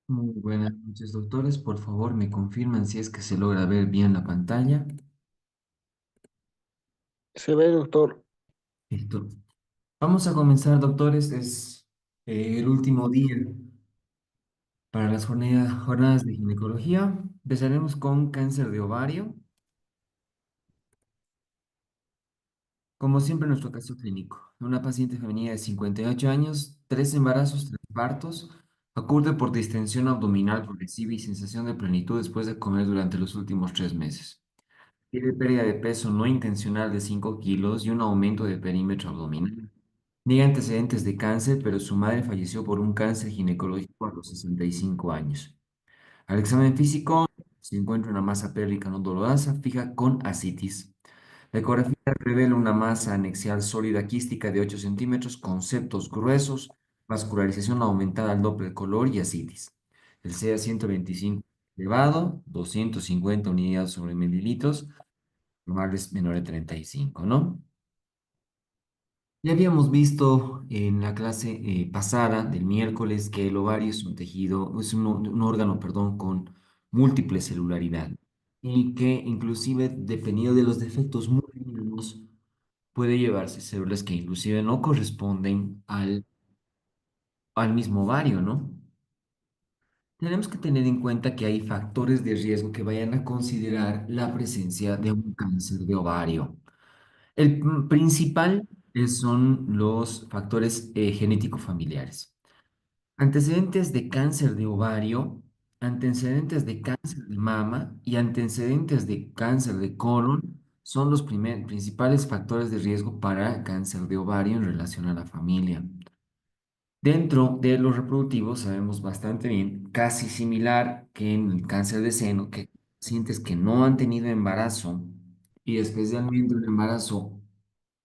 Muy buenas noches, doctores. Por favor, me confirman si es que se logra ver bien la pantalla. Se ve, doctor. Listo. Vamos a comenzar, doctores. Es el último día para las jornadas de ginecología. Empezaremos con cáncer de ovario. Como siempre, nuestro caso clínico. Una paciente femenina de 58 años, 3 embarazos, 3 partos, ocurre por distensión abdominal progresiva y sensación de plenitud después de comer durante los últimos 3 meses. Tiene pérdida de peso no intencional de 5 kilos y un aumento de perímetro abdominal. Niega antecedentes de cáncer, pero su madre falleció por un cáncer ginecológico a los 65 años. Al examen físico se encuentra una masa pélvica no dolorosa fija con ascitis. La ecografía revela una masa anexial sólida quística de 8 centímetros con septos gruesos, vascularización aumentada al doble color y ascitis. El CA 125 elevado, 250 unidades sobre mililitros, normal es menor de 35, ¿no? Ya habíamos visto en la clase pasada del miércoles que el ovario es un tejido, es un órgano, perdón, con múltiple celularidad y que inclusive dependiendo de los defectos muy mínimos puede llevarse células que inclusive no corresponden al mismo ovario, ¿no? Tenemos que tener en cuenta que hay factores de riesgo que vayan a considerar la presencia de un cáncer de ovario. El principal son los factores genético-familiares. Antecedentes de cáncer de ovario, antecedentes de cáncer de mama y antecedentes de cáncer de colon son los principales factores de riesgo para cáncer de ovario en relación a la familia. Dentro de los reproductivos sabemos bastante bien, casi similar que en el cáncer de seno, que pacientes que no han tenido embarazo y especialmente un embarazo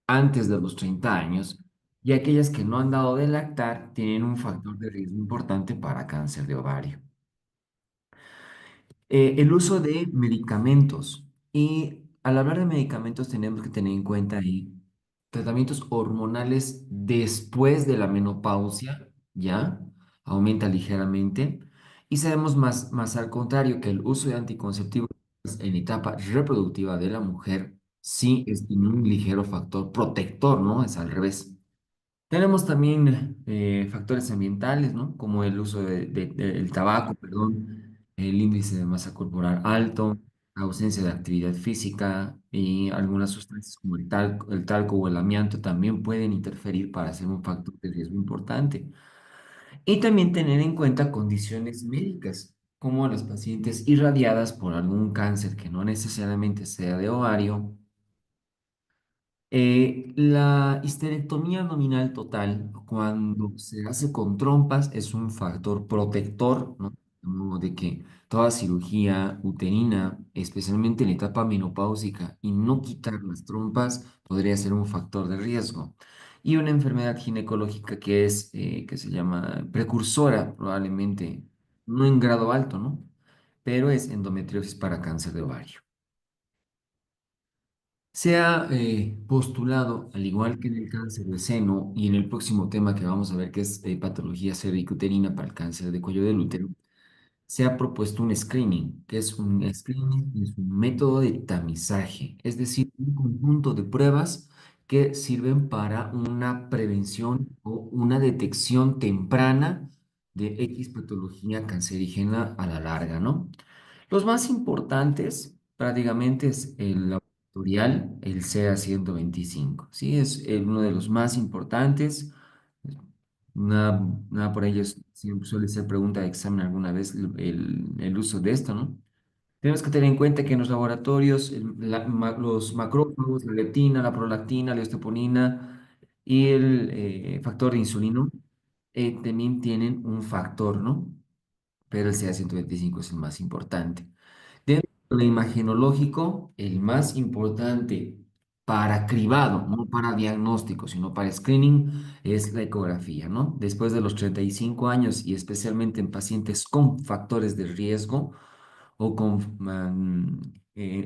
antes de los 30 años y aquellas que no han dado de lactar tienen un factor de riesgo importante para cáncer de ovario. El uso de medicamentos. Y al hablar de medicamentos tenemos que tener en cuenta ahí tratamientos hormonales después de la menopausia, ¿ya? Aumenta ligeramente. Y sabemos más al contrario que el uso de anticonceptivos en etapa reproductiva de la mujer sí tiene un ligero factor protector, ¿no? Es al revés. Tenemos también factores ambientales, ¿no? Como el uso del tabaco, perdón, el índice de masa corporal alto, ausencia de actividad física y algunas sustancias como el talco o el amianto también pueden interferir para ser un factor de riesgo importante. Y también tener en cuenta condiciones médicas, como las pacientes irradiadas por algún cáncer que no necesariamente sea de ovario. La histerectomía abdominal total, cuando se hace con trompas, es un factor protector, ¿no? De modo de que toda cirugía uterina, especialmente en la etapa menopáusica, y no quitar las trompas, podría ser un factor de riesgo. Y una enfermedad ginecológica que se llama precursora, probablemente, no en grado alto, ¿no? Pero es endometriosis para cáncer de ovario. Se ha postulado, al igual que en el cáncer de seno y en el próximo tema que vamos a ver, que es patología cervicuterina para el cáncer de cuello del útero, se ha propuesto un screening, que es un screening, es un método de tamizaje, es decir, un conjunto de pruebas que sirven para una prevención o una detección temprana de X patología cancerígena a la larga, ¿no? Los más importantes prácticamente es el laboratorial, el CA 125, ¿sí? Es uno de los más importantes. Nada, nada por ello siempre suele ser pregunta de examen alguna vez el uso de esto, ¿no? Tenemos que tener en cuenta que en los laboratorios los macrófagos, la leptina, la prolactina, la osteoponina y el factor de insulino también tienen un factor, ¿no? Pero el CA 125 es el más importante. Dentro del imagenológico, el más importante para cribado, no para diagnóstico, sino para screening, es la ecografía, ¿no? Después de los 35 años y especialmente en pacientes con factores de riesgo o con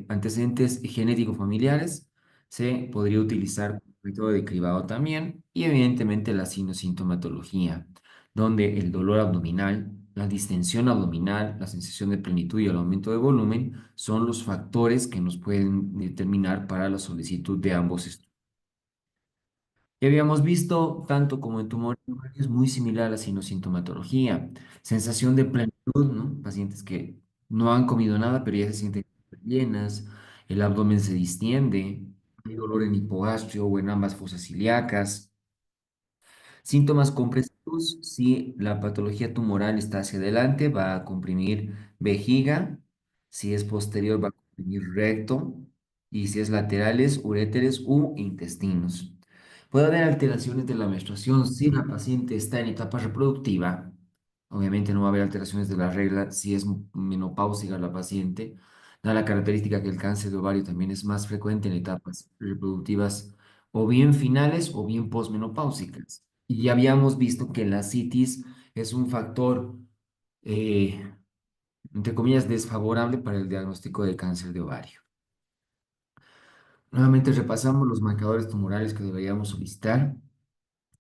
antecedentes genéticco familiares, se podría utilizar el método de cribado también y evidentemente la sintomatología, donde el dolor abdominal la distensión abdominal, la sensación de plenitud y el aumento de volumen son los factores que nos pueden determinar para la solicitud de ambos estudios. Ya habíamos visto, tanto como en tumores, es muy similar a la sinosintomatología. Sensación de plenitud, ¿no? Pacientes que no han comido nada, pero ya se sienten llenas, el abdomen se distiende, hay dolor en hipogastrio o en ambas fosas ilíacas. Síntomas compresivos, si la patología tumoral está hacia adelante, va a comprimir vejiga, si es posterior va a comprimir recto y si es laterales, uréteres u intestinos. Puede haber alteraciones de la menstruación si la paciente está en etapa reproductiva. Obviamente no va a haber alteraciones de la regla si es menopáusica la paciente. Da la característica que el cáncer de ovario también es más frecuente en etapas reproductivas o bien finales o bien posmenopáusicas. Y ya habíamos visto que la citis es un factor, eh, entre comillas, desfavorable para el diagnóstico de cáncer de ovario. Nuevamente repasamos los marcadores tumorales que deberíamos solicitar.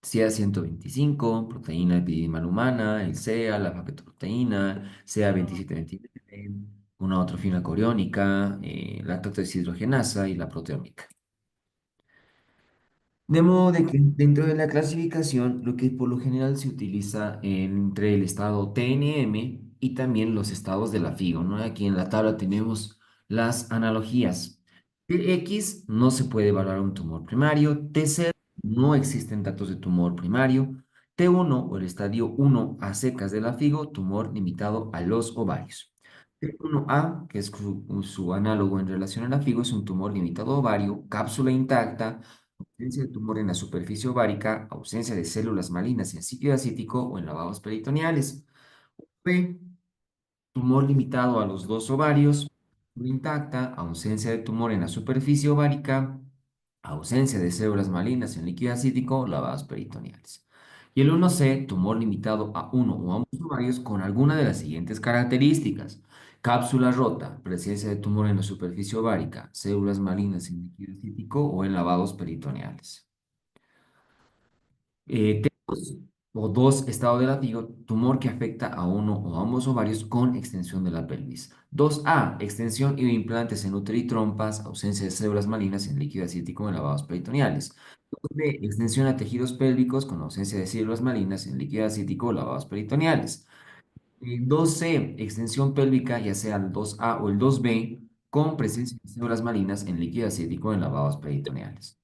CA-125, proteína epidimal humana, el CEA, la paquetoproteína, CA-2729, una otrofina coriónica, lactato deshidrogenasa y la proteómica. De modo de que dentro de la clasificación, lo que por lo general se utiliza entre el estado TNM y también los estados de la FIGO, ¿no? Aquí en la tabla tenemos las analogías. X no se puede evaluar un tumor primario, T0 no existen datos de tumor primario, T1 o el estadio 1 a secas de la FIGO, tumor limitado a los ovarios. T1A, que es su análogo en relación a la FIGO, es un tumor limitado a ovario, cápsula intacta, ausencia de tumor en la superficie ovárica, ausencia de células malignas en sitio acítico o en lavados peritoneales. P, tumor limitado a los dos ovarios, intacta, ausencia de tumor en la superficie ovárica, ausencia de células malignas en líquido acítico, lavados peritoneales. Y el 1C, tumor limitado a uno o ambos ovarios con alguna de las siguientes características. Cápsula rota, presencia de tumor en la superficie ovárica, células malignas en líquido acítico o en lavados peritoneales. T2 o 2, estado de latido, tumor que afecta a uno o ambos ovarios con extensión de la pelvis. 2A, extensión y implantes en útero y trompas, ausencia de células malignas en líquido acítico en lavados peritoneales. 2B, extensión a tejidos pélvicos con ausencia de células malignas en líquido acítico o lavados peritoneales. 2C, extensión pélvica, ya sea el 2A o el 2B, con presencia de células malignas en líquido acítico en lavados peritoneales.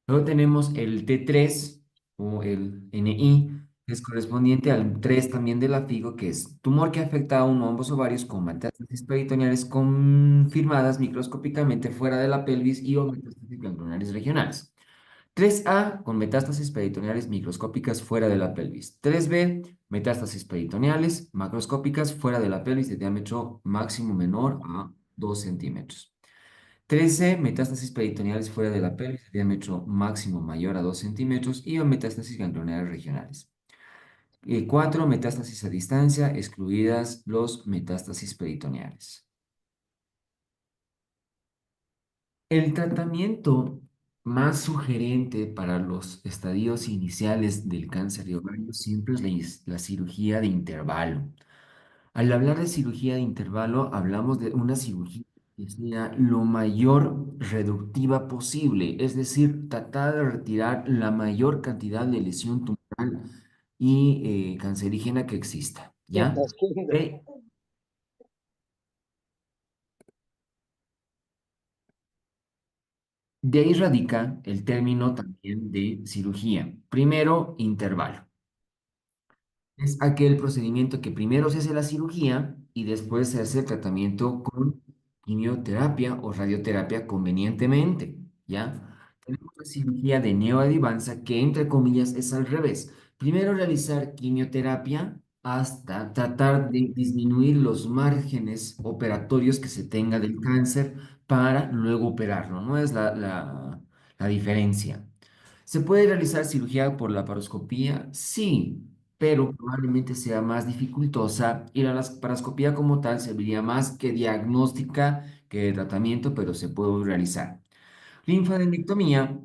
Luego tenemos el T3 o el NI, que es correspondiente al 3 también de la FIGO, que es tumor que afecta a uno o ambos ovarios con metástasis peritoneales confirmadas microscópicamente fuera de la pelvis y o metástasis ganglionares regionales. 3A con metástasis peritoneales microscópicas fuera de la pelvis. 3B, metástasis peritoneales macroscópicas fuera de la pelvis de diámetro máximo menor a 2 centímetros. 13, metástasis peritoneales fuera de la pelvis, de diámetro máximo mayor a 2 centímetros y o metástasis ganglionares regionales. 4, metástasis a distancia, excluidas los metástasis peritoneales. El tratamiento más sugerente para los estadios iniciales del cáncer de ovario siempre es la cirugía de intervalo. Al hablar de cirugía de intervalo, hablamos de una cirugía que sea lo mayor reductiva posible, es decir, tratar de retirar la mayor cantidad de lesión tumoral y cancerígena que exista, ¿Qué ¿ya? estás haciendo? De, de ahí radica el término también de cirugía. Primero, intervalo. Es aquel procedimiento que primero se hace la cirugía y después se hace el tratamiento con quimioterapia o radioterapia convenientemente, ¿ya? Tenemos la cirugía de neoadjuvantía que, entre comillas, es al revés. Primero realizar quimioterapia hasta tratar de disminuir los márgenes operatorios que se tenga del cáncer para luego operarlo, ¿no? Es la diferencia. ¿Se puede realizar cirugía por laparoscopía? Sí, pero probablemente sea más dificultosa y la laparoscopía como tal serviría más que diagnóstica que de tratamiento, pero se puede realizar. Linfadenectomía,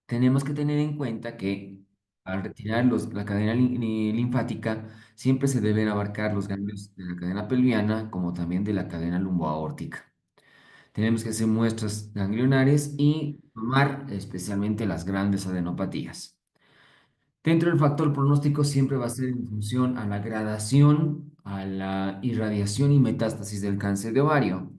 tenemos que tener en cuenta que Al retirar la cadena linfática, siempre se deben abarcar los ganglios de la cadena pelviana como también de la cadena lumboaórtica. Tenemos que hacer muestras ganglionares y tomar especialmente las grandes adenopatías. Dentro del factor pronóstico siempre va a ser en función a la gradación, a la irradiación y metástasis del cáncer de ovario.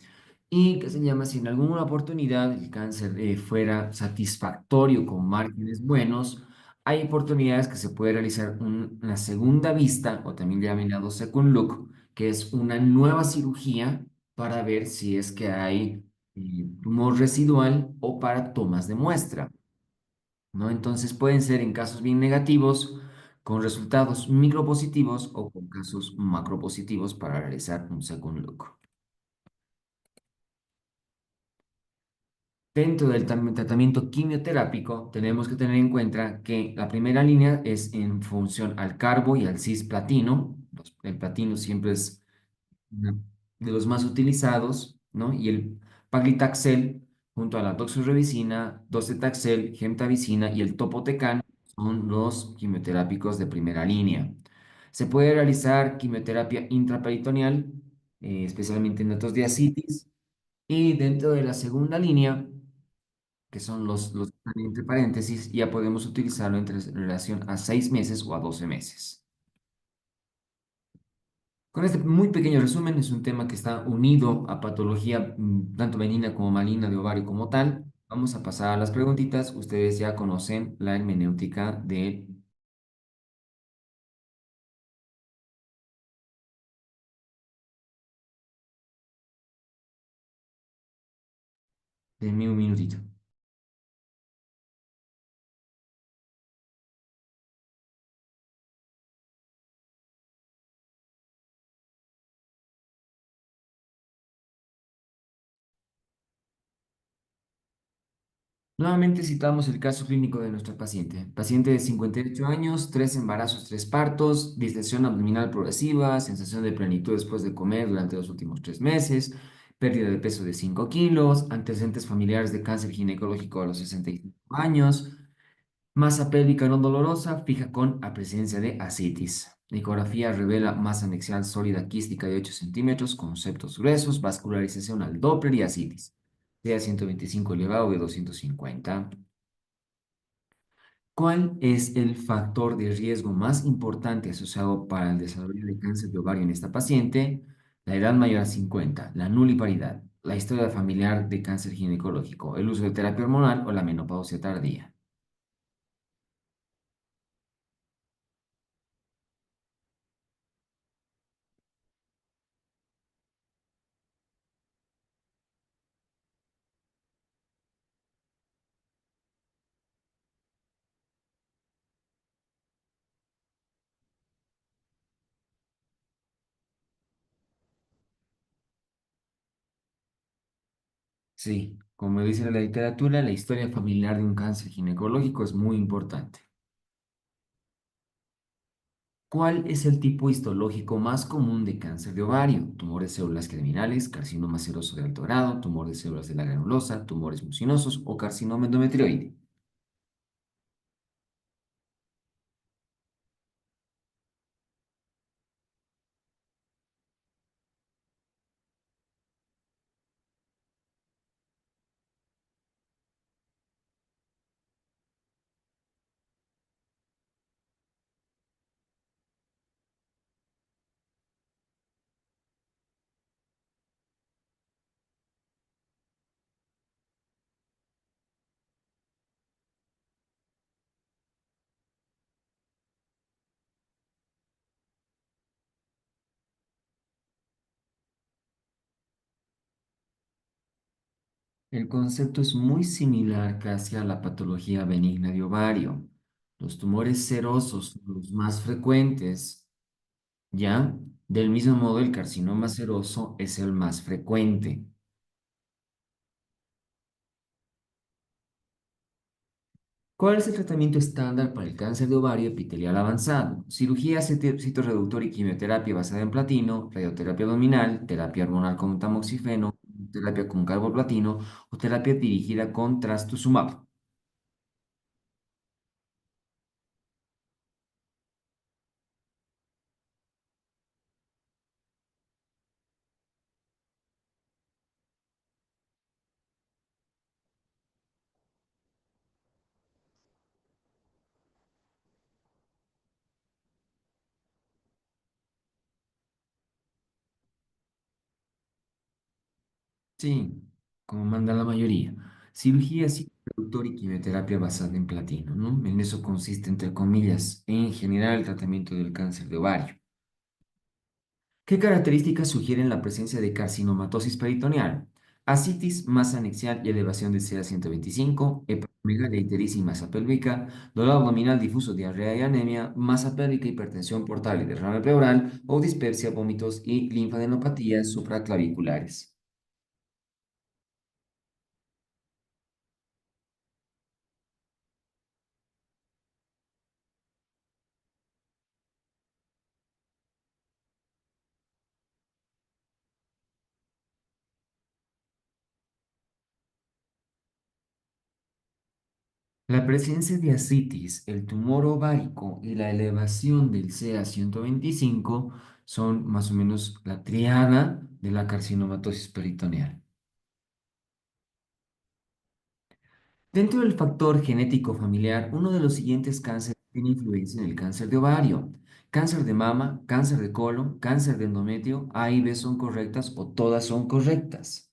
Y que se llama, si en alguna oportunidad el cáncer fuera satisfactorio con márgenes buenos, hay oportunidades que se puede realizar una segunda vista, o también llamado second look, que es una nueva cirugía para ver si es que hay tumor residual o para tomas de muestra, ¿no? Entonces pueden ser en casos bien negativos, con resultados micropositivos o con casos macropositivos para realizar un second look. Dentro del tratamiento quimioterápico, tenemos que tener en cuenta que la primera línea es en función al carbo y al cisplatino. El platino siempre es uno de los más utilizados, ¿no? Y el paclitaxel, junto a la doxorubicina, docetaxel, gemtavicina y el topotecan, son los quimioterápicos de primera línea. Se puede realizar quimioterapia intraperitoneal, especialmente en datos de ascitis, y dentro de la segunda línea que son los que están entre paréntesis, ya podemos utilizarlo en relación a 6 meses o a 12 meses. Con este muy pequeño resumen, es un tema que está unido a patología tanto benigna como maligna de ovario como tal. Vamos a pasar a las preguntitas. Ustedes ya conocen la hermenéutica de mi un minutito. Nuevamente citamos el caso clínico de nuestra paciente. Paciente de 58 años, 3 embarazos, 3 partos, distensión abdominal progresiva, sensación de plenitud después de comer durante los últimos 3 meses, pérdida de peso de 5 kilos, antecedentes familiares de cáncer ginecológico a los 65 años, masa pélvica no dolorosa, fija con a presencia de ascitis. Ecografía revela masa anexial sólida quística de 8 centímetros con septos gruesos, vascularización al Doppler y ascitis. DA 125 elevado de 250. ¿Cuál es el factor de riesgo más importante asociado para el desarrollo de cáncer de ovario en esta paciente? La edad mayor a 50, la nuliparidad, la historia familiar de cáncer ginecológico, el uso de terapia hormonal o la menopausia tardía. Sí, como dice la literatura, la historia familiar de un cáncer ginecológico es muy importante. ¿Cuál es el tipo histológico más común de cáncer de ovario? Tumor de células germinales, carcinoma seroso de alto grado, tumor de células de la granulosa, tumores mucinosos o carcinoma endometrioide. El concepto es muy similar casi a la patología benigna de ovario. Los tumores serosos son los más frecuentes, ¿ya? Del mismo modo, el carcinoma seroso es el más frecuente. ¿Cuál es el tratamiento estándar para el cáncer de ovario epitelial avanzado? Cirugía citorreductor y quimioterapia basada en platino, radioterapia abdominal, terapia hormonal con tamoxifeno, terapia con carboplatino o terapia dirigida con trastuzumab. Sí, como manda la mayoría. Cirugía psicoreductor y quimioterapia basada en platino, ¿no? En eso consiste, entre comillas, en general el tratamiento del cáncer de ovario. ¿Qué características sugieren la presencia de carcinomatosis peritoneal? Ascitis, masa anexial y elevación de CA 125, hepatomegalia, ictericia y masa pélvica, dolor abdominal difuso, diarrea y anemia, masa pélvica, hipertensión portal y derrame pleural, o dispepsia, vómitos y linfadenopatías supraclaviculares. La presencia de ascitis, el tumor ovárico y la elevación del CA 125 son más o menos la triada de la carcinomatosis peritoneal. Dentro del factor genético familiar, uno de los siguientes cánceres tiene influencia en el cáncer de ovario. Cáncer de mama, cáncer de colon, cáncer de endometrio, A y B son correctas o todas son correctas.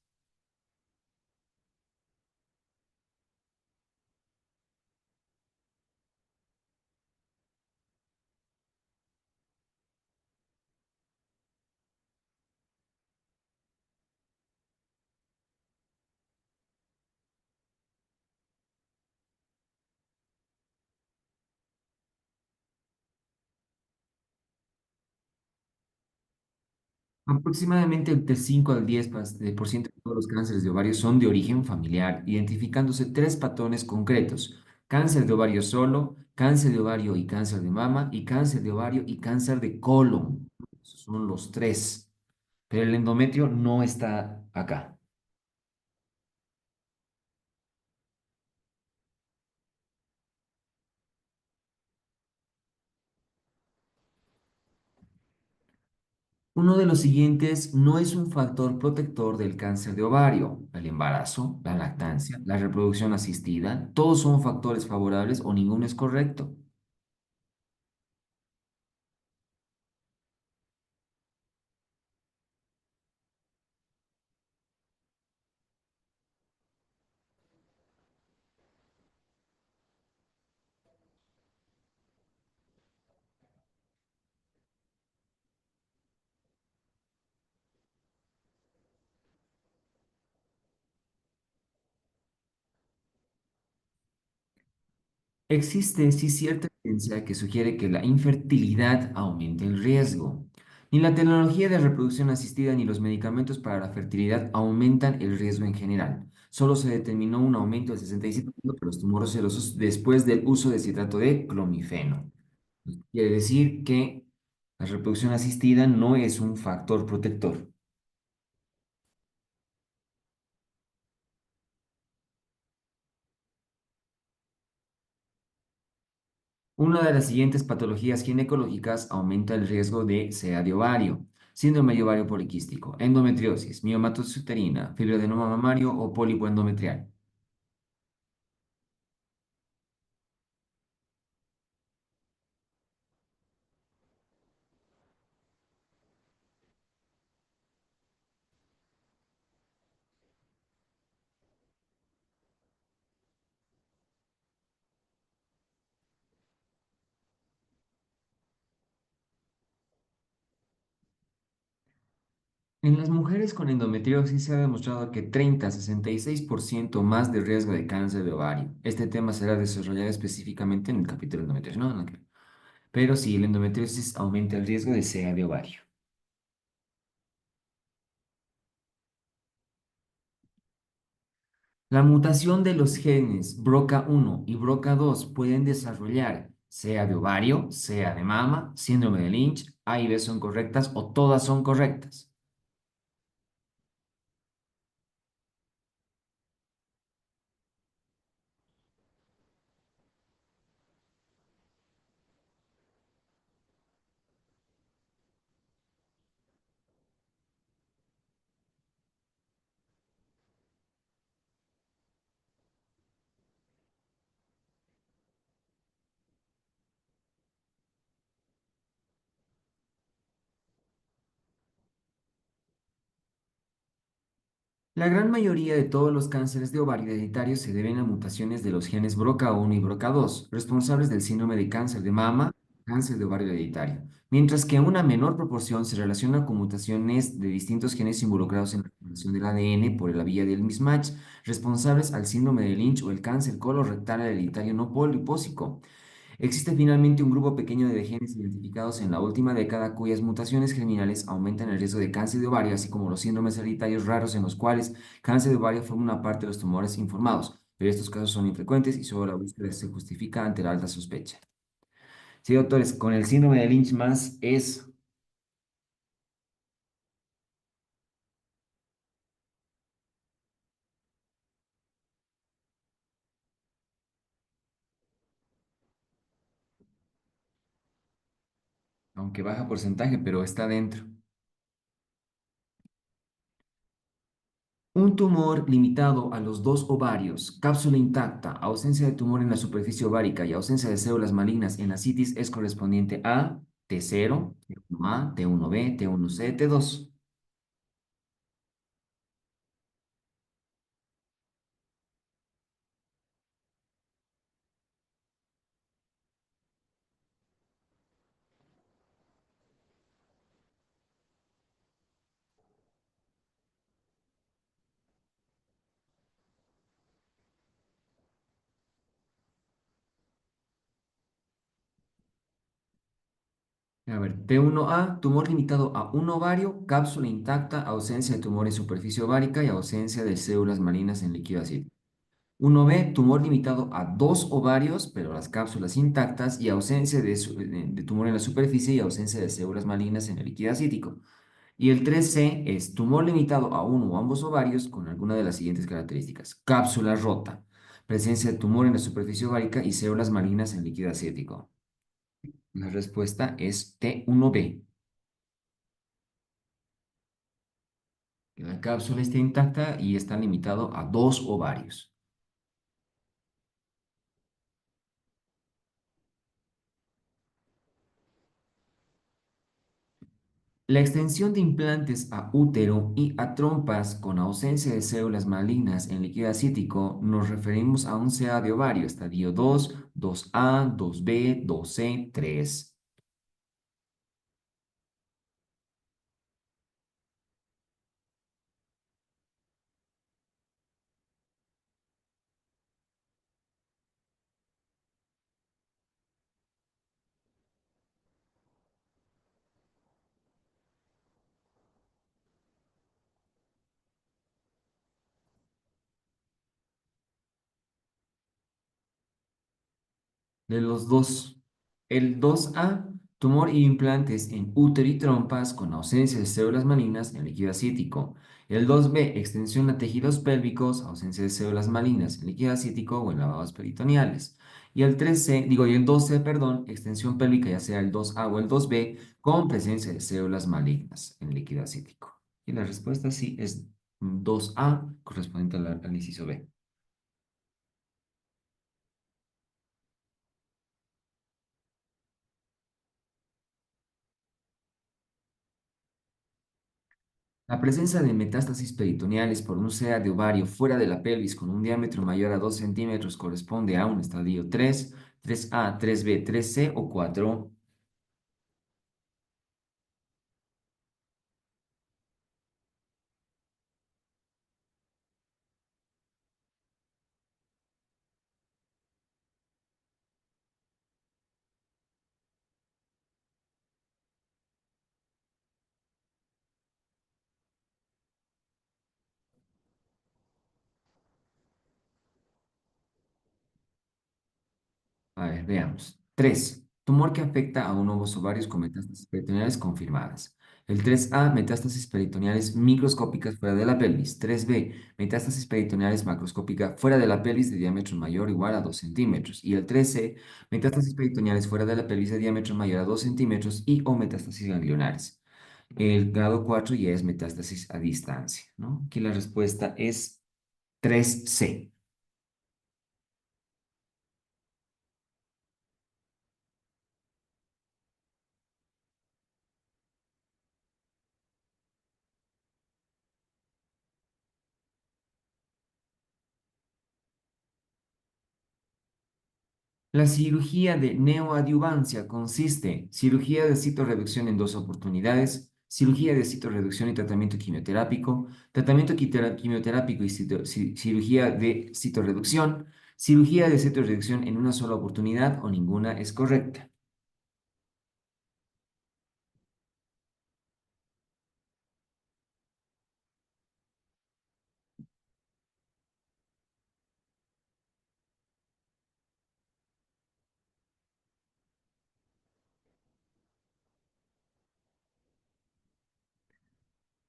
Aproximadamente del 5 al 10% de todos los cánceres de ovario son de origen familiar, identificándose tres patrones concretos: cáncer de ovario solo, cáncer de ovario y cáncer de mama, y cáncer de ovario y cáncer de colon. Esos son los tres, pero el endometrio no está acá. Uno de los siguientes no es un factor protector del cáncer de ovario: el embarazo, la lactancia, la reproducción asistida. Todos son factores favorables o ninguno es correcto. Existe sí cierta evidencia que sugiere que la infertilidad aumenta el riesgo. Ni la tecnología de reproducción asistida ni los medicamentos para la fertilidad aumentan el riesgo en general. Solo se determinó un aumento del 67% de los tumores serosos después del uso de citrato de clomifeno. Quiere decir que la reproducción asistida no es un factor protector. Una de las siguientes patologías ginecológicas aumenta el riesgo de SEA de ovario: síndrome de ovario poliquístico, endometriosis, miomatosis uterina, fibroadenoma mamario o pólipo endometrial. En las mujeres con endometriosis se ha demostrado que 30 a 66% más de riesgo de cáncer de ovario. Este tema será desarrollado específicamente en el capítulo de endometriosis, ¿no? Pero sí, la endometriosis aumenta el riesgo de SEA de ovario. La mutación de los genes BRCA1 y BRCA2 pueden desarrollar SEA de ovario, SEA de mama, síndrome de Lynch. A y B son correctas o todas son correctas. La gran mayoría de todos los cánceres de ovario hereditarios se deben a mutaciones de los genes BRCA1 y BRCA2, responsables del síndrome de cáncer de mama, cáncer de ovario hereditario, mientras que una menor proporción se relaciona con mutaciones de distintos genes involucrados en la formación del ADN por la vía del mismatch, responsables al síndrome de Lynch o el cáncer colorectal hereditario no polipósico. Existe finalmente un grupo pequeño de genes identificados en la última década cuyas mutaciones germinales aumentan el riesgo de cáncer de ovario, así como los síndromes hereditarios raros en los cuales cáncer de ovario forma una parte de los tumores informados, pero estos casos son infrecuentes y solo la búsqueda se justifica ante la alta sospecha. Sí, doctores, con el síndrome de Lynch más es, aunque baja porcentaje, pero está dentro. Un tumor limitado a los dos ovarios, cápsula intacta, ausencia de tumor en la superficie ovárica y ausencia de células malignas en la citis es correspondiente a T0, T1A, T1B, T1C, T2. A ver, T1A, tumor limitado a un ovario, cápsula intacta, ausencia de tumor en superficie ovárica y ausencia de células malignas en líquido ácido. 1B, tumor limitado a dos ovarios, pero las cápsulas intactas y ausencia de tumor en la superficie y ausencia de células malignas en el líquido acítico. Y el 3C es tumor limitado a uno o ambos ovarios con alguna de las siguientes características. Cápsula rota, presencia de tumor en la superficie ovárica y células malignas en líquido acético. La respuesta es T1B. Que la cápsula está intacta y está limitado a dos ovarios. La extensión de implantes a útero y a trompas con ausencia de células malignas en líquido acítico nos referimos a un CA de ovario, estadio 2, 2A, 2B, 2C, 3. De los dos, el 2A, tumor y implantes en útero y trompas con ausencia de células malignas en líquido acítico. El 2B, extensión a tejidos pélvicos, ausencia de células malignas en líquido acítico o en lavados peritoneales. Y el 3C, digo, y el 2C, perdón, extensión pélvica, ya sea el 2A o el 2B, con presencia de células malignas en líquido acítico. Y la respuesta sí es 2A, correspondiente al inciso B. La presencia de metástasis peritoneales por un CA de ovario fuera de la pelvis con un diámetro mayor a 2 centímetros corresponde a un estadio 3, 3A, 3B, 3C o 4. A ver, veamos. 3. Tumor que afecta a un o ovarios con metástasis peritoneales confirmadas. El 3A, metástasis peritoneales microscópicas fuera de la pelvis. 3B, metástasis peritoneales macroscópica fuera de la pelvis de diámetro mayor o igual a 2 centímetros. Y el 3C, metástasis peritoneales fuera de la pelvis de diámetro mayor a 2 centímetros y o metástasis ganglionares. El grado 4 ya es metástasis a distancia, ¿no? Aquí la respuesta es 3C. La cirugía de neoadyuvancia consiste cirugía de citorreducción en dos oportunidades, cirugía de citorreducción y tratamiento quimioterápico, tratamiento quimioterápico y cirugía de citorreducción, cirugía de citorreducción en una sola oportunidad o ninguna es correcta.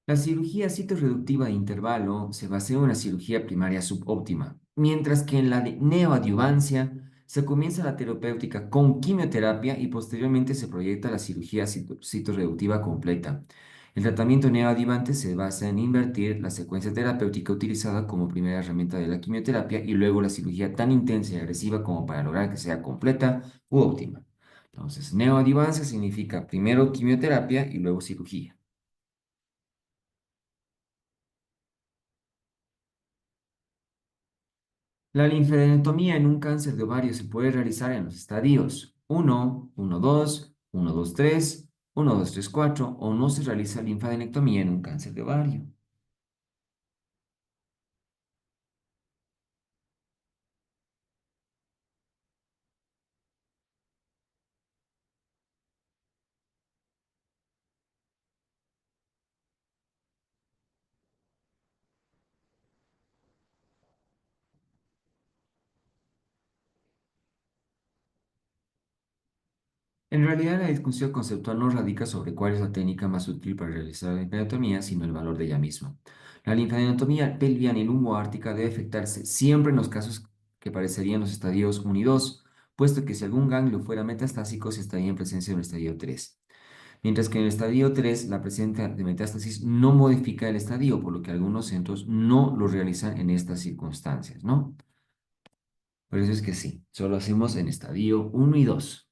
La cirugía citorreductiva de intervalo se basa en una cirugía primaria subóptima, mientras que en la de neoadyuvancia se comienza la terapéutica con quimioterapia y posteriormente se proyecta la cirugía citorreductiva completa. El tratamiento neoadyuvante se basa en invertir la secuencia terapéutica utilizada como primera herramienta de la quimioterapia y luego la cirugía tan intensa y agresiva como para lograr que sea completa u óptima. Entonces, neoadyuvancia significa primero quimioterapia y luego cirugía. La linfadenectomía en un cáncer de ovario se puede realizar en los estadios 1, 1-2, 1-2-3, 1-2-3-4 o no se realiza linfadenectomía en un cáncer de ovario. En realidad, la discusión conceptual no radica sobre cuál es la técnica más útil para realizar la linfadenectomía, sino el valor de ella misma. La linfadenectomía pelviana y lumboártica debe efectuarse siempre en los casos que parecerían los estadios 1 y 2, puesto que si algún ganglio fuera metastásico, se estaría en presencia de un estadio 3. Mientras que en el estadio 3 la presencia de metástasis no modifica el estadio, por lo que algunos centros no lo realizan en estas circunstancias, ¿no? Por eso es que sí, solo hacemos en estadio 1 y 2.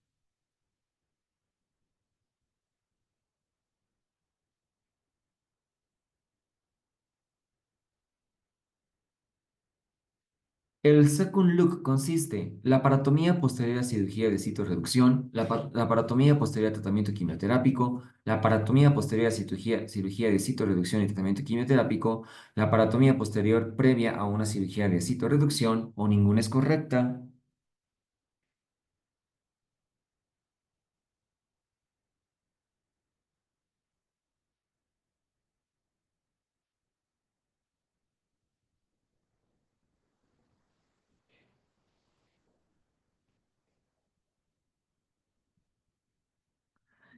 El second look consiste laparotomía posterior a cirugía de citorreducción, laparotomía posterior a tratamiento quimioterápico, laparotomía posterior a cirugía de citorreducción y tratamiento quimioterápico, laparotomía posterior previa a una cirugía de citorreducción o ninguna es correcta.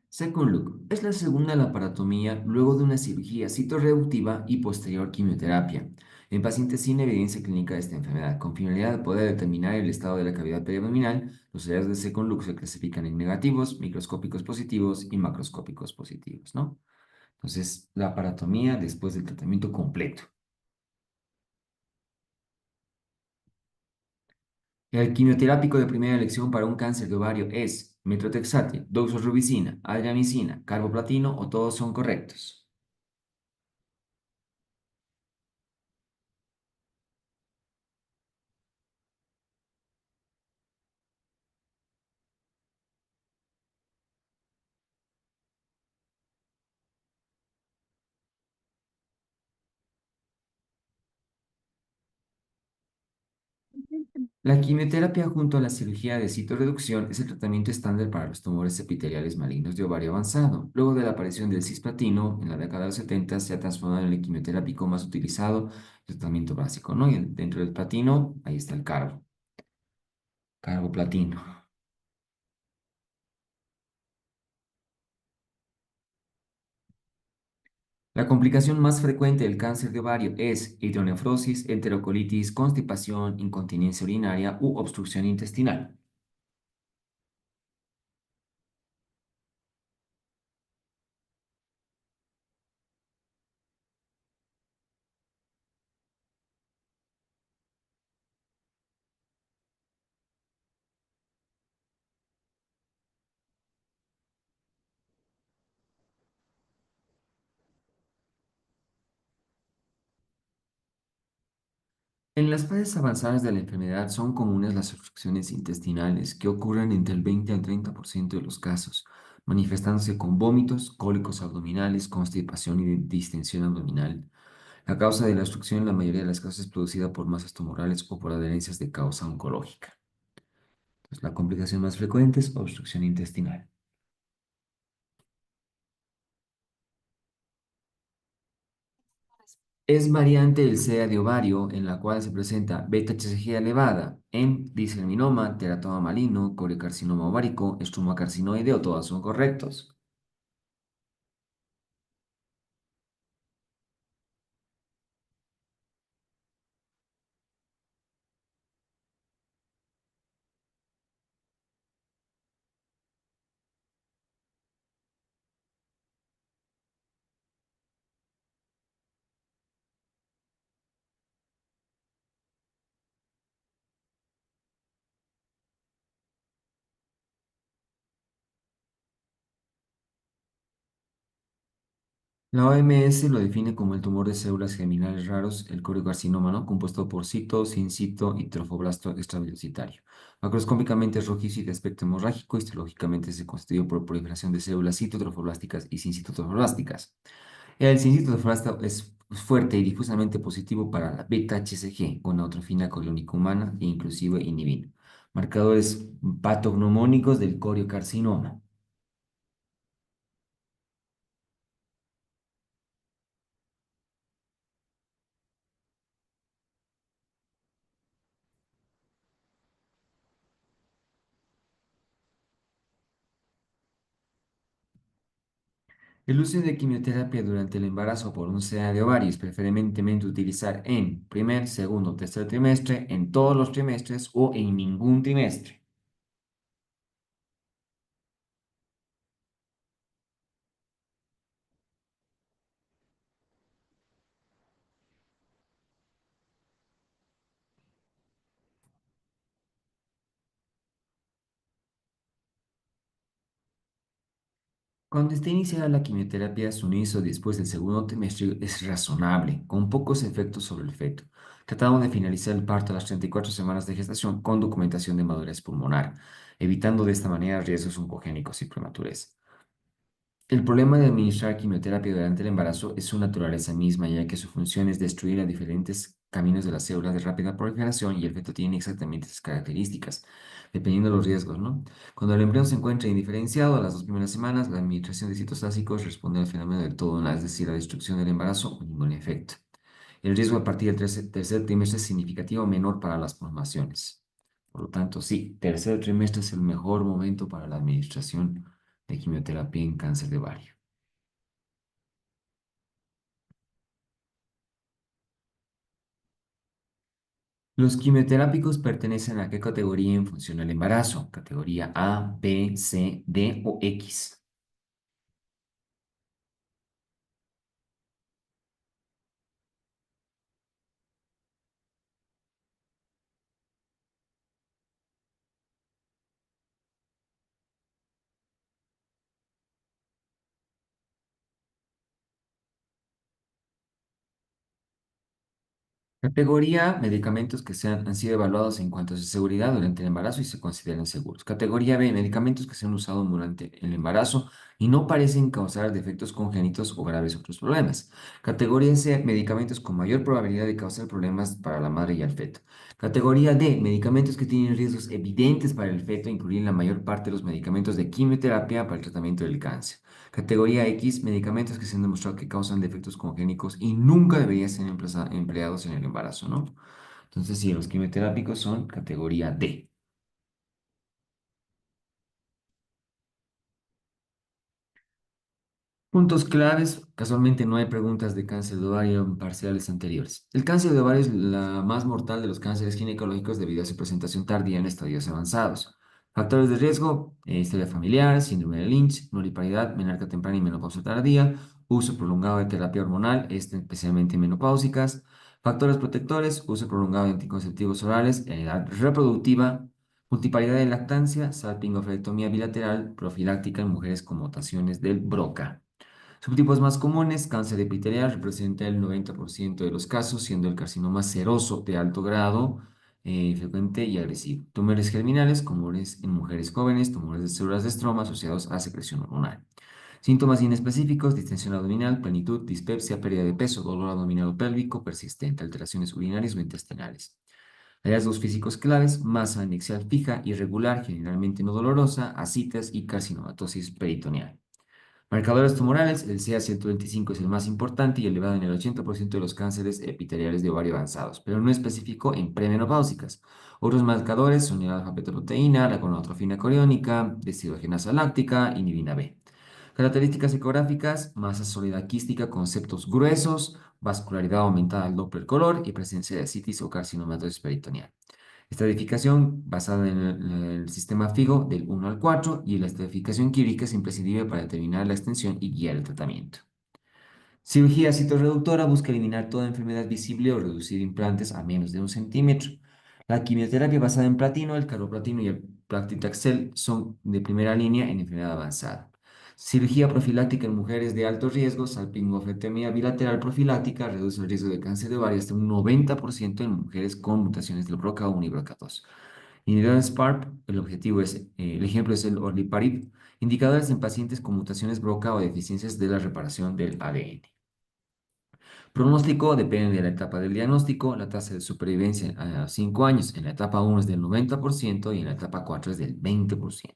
Second look es la segunda laparotomía luego de una cirugía citorreductiva y posterior quimioterapia en pacientes sin evidencia clínica de esta enfermedad. Con finalidad de poder determinar el estado de la cavidad periabdominal, los hallazgos de second look se clasifican en negativos, microscópicos positivos y macroscópicos positivos, ¿no? Entonces, la laparotomía después del tratamiento completo. El quimioterápico de primera elección para un cáncer de ovario es metotrexato, doxorubicina, adriamicina, carboplatino o todos son correctos. La quimioterapia junto a la cirugía de citorreducción es el tratamiento estándar para los tumores epiteliales malignos de ovario avanzado. Luego de la aparición del cisplatino en la década de los 70 se ha transformado en el quimioterápico más utilizado, el tratamiento básico, ¿no? Y dentro del platino, ahí está el carboplatino. La complicación más frecuente del cáncer de ovario es hidronefrosis, enterocolitis, constipación, incontinencia urinaria u obstrucción intestinal. En las fases avanzadas de la enfermedad son comunes las obstrucciones intestinales, que ocurren entre el 20 al 30% de los casos, manifestándose con vómitos, cólicos abdominales, constipación y distensión abdominal. La causa de la obstrucción en la mayoría de las casos es producida por masas tumorales o por adherencias de causa oncológica. Entonces, la complicación más frecuente es obstrucción intestinal. Es variante del SEA de ovario en la cual se presenta beta-HCG elevada en disseminoma, teratoma maligno, coriocarcinoma ovárico, estomacarcinoide o todas son correctos. La OMS lo define como el tumor de células germinales raros, el coriocarcinoma, ¿no? Compuesto por cito, sincito y trofoblasto extravelocitario. Macroscópicamente es rojizo y de aspecto hemorrágico, histológicamente se constituye por proliferación de células citotrofoblásticas y sincitotrofoblásticas. El cincito trofoblasto es fuerte y difusamente positivo para la beta-HCG, con neutrofina coriónica humana e inclusive inhibina. Marcadores patognomónicos del coriocarcinoma. El uso de quimioterapia durante el embarazo por un SEA de ovarios, preferentemente utilizar en primer, segundo, tercer trimestre, en todos los trimestres o en ningún trimestre. Cuando esté iniciada la quimioterapia, su inicio después del segundo trimestre es razonable, con pocos efectos sobre el feto. Tratamos de finalizar el parto a las 34 semanas de gestación con documentación de madurez pulmonar, evitando de esta manera riesgos oncogénicos y prematurez. El problema de administrar quimioterapia durante el embarazo es su naturaleza misma, ya que su función es destruir a diferentes caminos de las células de rápida proliferación y el feto tiene exactamente esas características, dependiendo de los riesgos, ¿no? Cuando el embrión se encuentra indiferenciado a las 2 primeras semanas, la administración de citostásicos responde al fenómeno del todo, ¿no? Es decir, la destrucción del embarazo o ningún efecto. El riesgo a partir del tercer trimestre es significativo menor para las formaciones. Por lo tanto, sí, tercer trimestre es el mejor momento para la administración de quimioterapia en cáncer de ovario. Los quimioterápicos pertenecen a qué categoría en función al embarazo? Categoría A, B, C, D o X. Categoría, medicamentos que han sido evaluados en cuanto a su seguridad durante el embarazo y se consideran seguros. Categoría B, medicamentos que se han usado durante el embarazo y no parecen causar defectos congénitos o graves otros problemas. Categoría C, medicamentos con mayor probabilidad de causar problemas para la madre y el feto. Categoría D, medicamentos que tienen riesgos evidentes para el feto, incluyen la mayor parte de los medicamentos de quimioterapia para el tratamiento del cáncer. Categoría X, medicamentos que se han demostrado que causan defectos congénicos y nunca deberían ser empleados en el embarazo, ¿no? Entonces, sí, los quimioterápicos son categoría D. Puntos claves, casualmente no hay preguntas de cáncer de ovario en parciales anteriores. El cáncer de ovario es la más mortal de los cánceres ginecológicos debido a su presentación tardía en estadios avanzados. Factores de riesgo, historia familiar, síndrome de Lynch, nulliparidad, menarca temprana y menopausia tardía, uso prolongado de terapia hormonal, especialmente menopáusicas, factores protectores, uso prolongado de anticonceptivos orales, edad reproductiva, multiparidad de lactancia, salpingoflectomía bilateral, profiláctica en mujeres con mutaciones del BRCA. Subtipos más comunes, cáncer epitelial representa el 90% de los casos, siendo el carcinoma seroso de alto grado, frecuente y agresivo. Tumores germinales, comunes en mujeres jóvenes, tumores de células de estroma asociados a secreción hormonal. Síntomas inespecíficos, distensión abdominal, plenitud, dispepsia, pérdida de peso, dolor abdominal o pélvico persistente, alteraciones urinarias o intestinales. Hallazgos físicos claves, masa anexial fija, irregular, generalmente no dolorosa, ascites y carcinomatosis peritoneal. Marcadores tumorales, el CA-125 es el más importante y elevado en el 80% de los cánceres epiteliales de ovario avanzados, pero no específico en premenopáusicas. Otros marcadores son la alfa-fetoproteína, la gonadotrofina coriónica, deshidrogenasa láctica, inhibina B. Características ecográficas, masa sólida quística con septos gruesos, vascularidad aumentada al Doppler color y presencia de ascitis o carcinomatosis peritoneal. Estratificación basada en el sistema FIGO del 1 al 4 y la estratificación quírica es imprescindible para determinar la extensión y guiar el tratamiento. Cirugía citorreductora busca eliminar toda enfermedad visible o reducir implantes a menos de 1 centímetro. La quimioterapia basada en platino, el carboplatino y el paclitaxel son de primera línea en enfermedad avanzada. Cirugía profiláctica en mujeres de alto riesgo, salpingoflectomía bilateral profiláctica reduce el riesgo de cáncer de ovario hasta un 90% en mujeres con mutaciones del BRCA1 y BRCA2. Inhibidor SPARP, el ejemplo es el Orliparib, indicadores en pacientes con mutaciones BRCA o deficiencias de la reparación del ADN. Pronóstico depende de la etapa del diagnóstico. La tasa de supervivencia a 5 años en la etapa 1 es del 90% y en la etapa 4 es del 20%.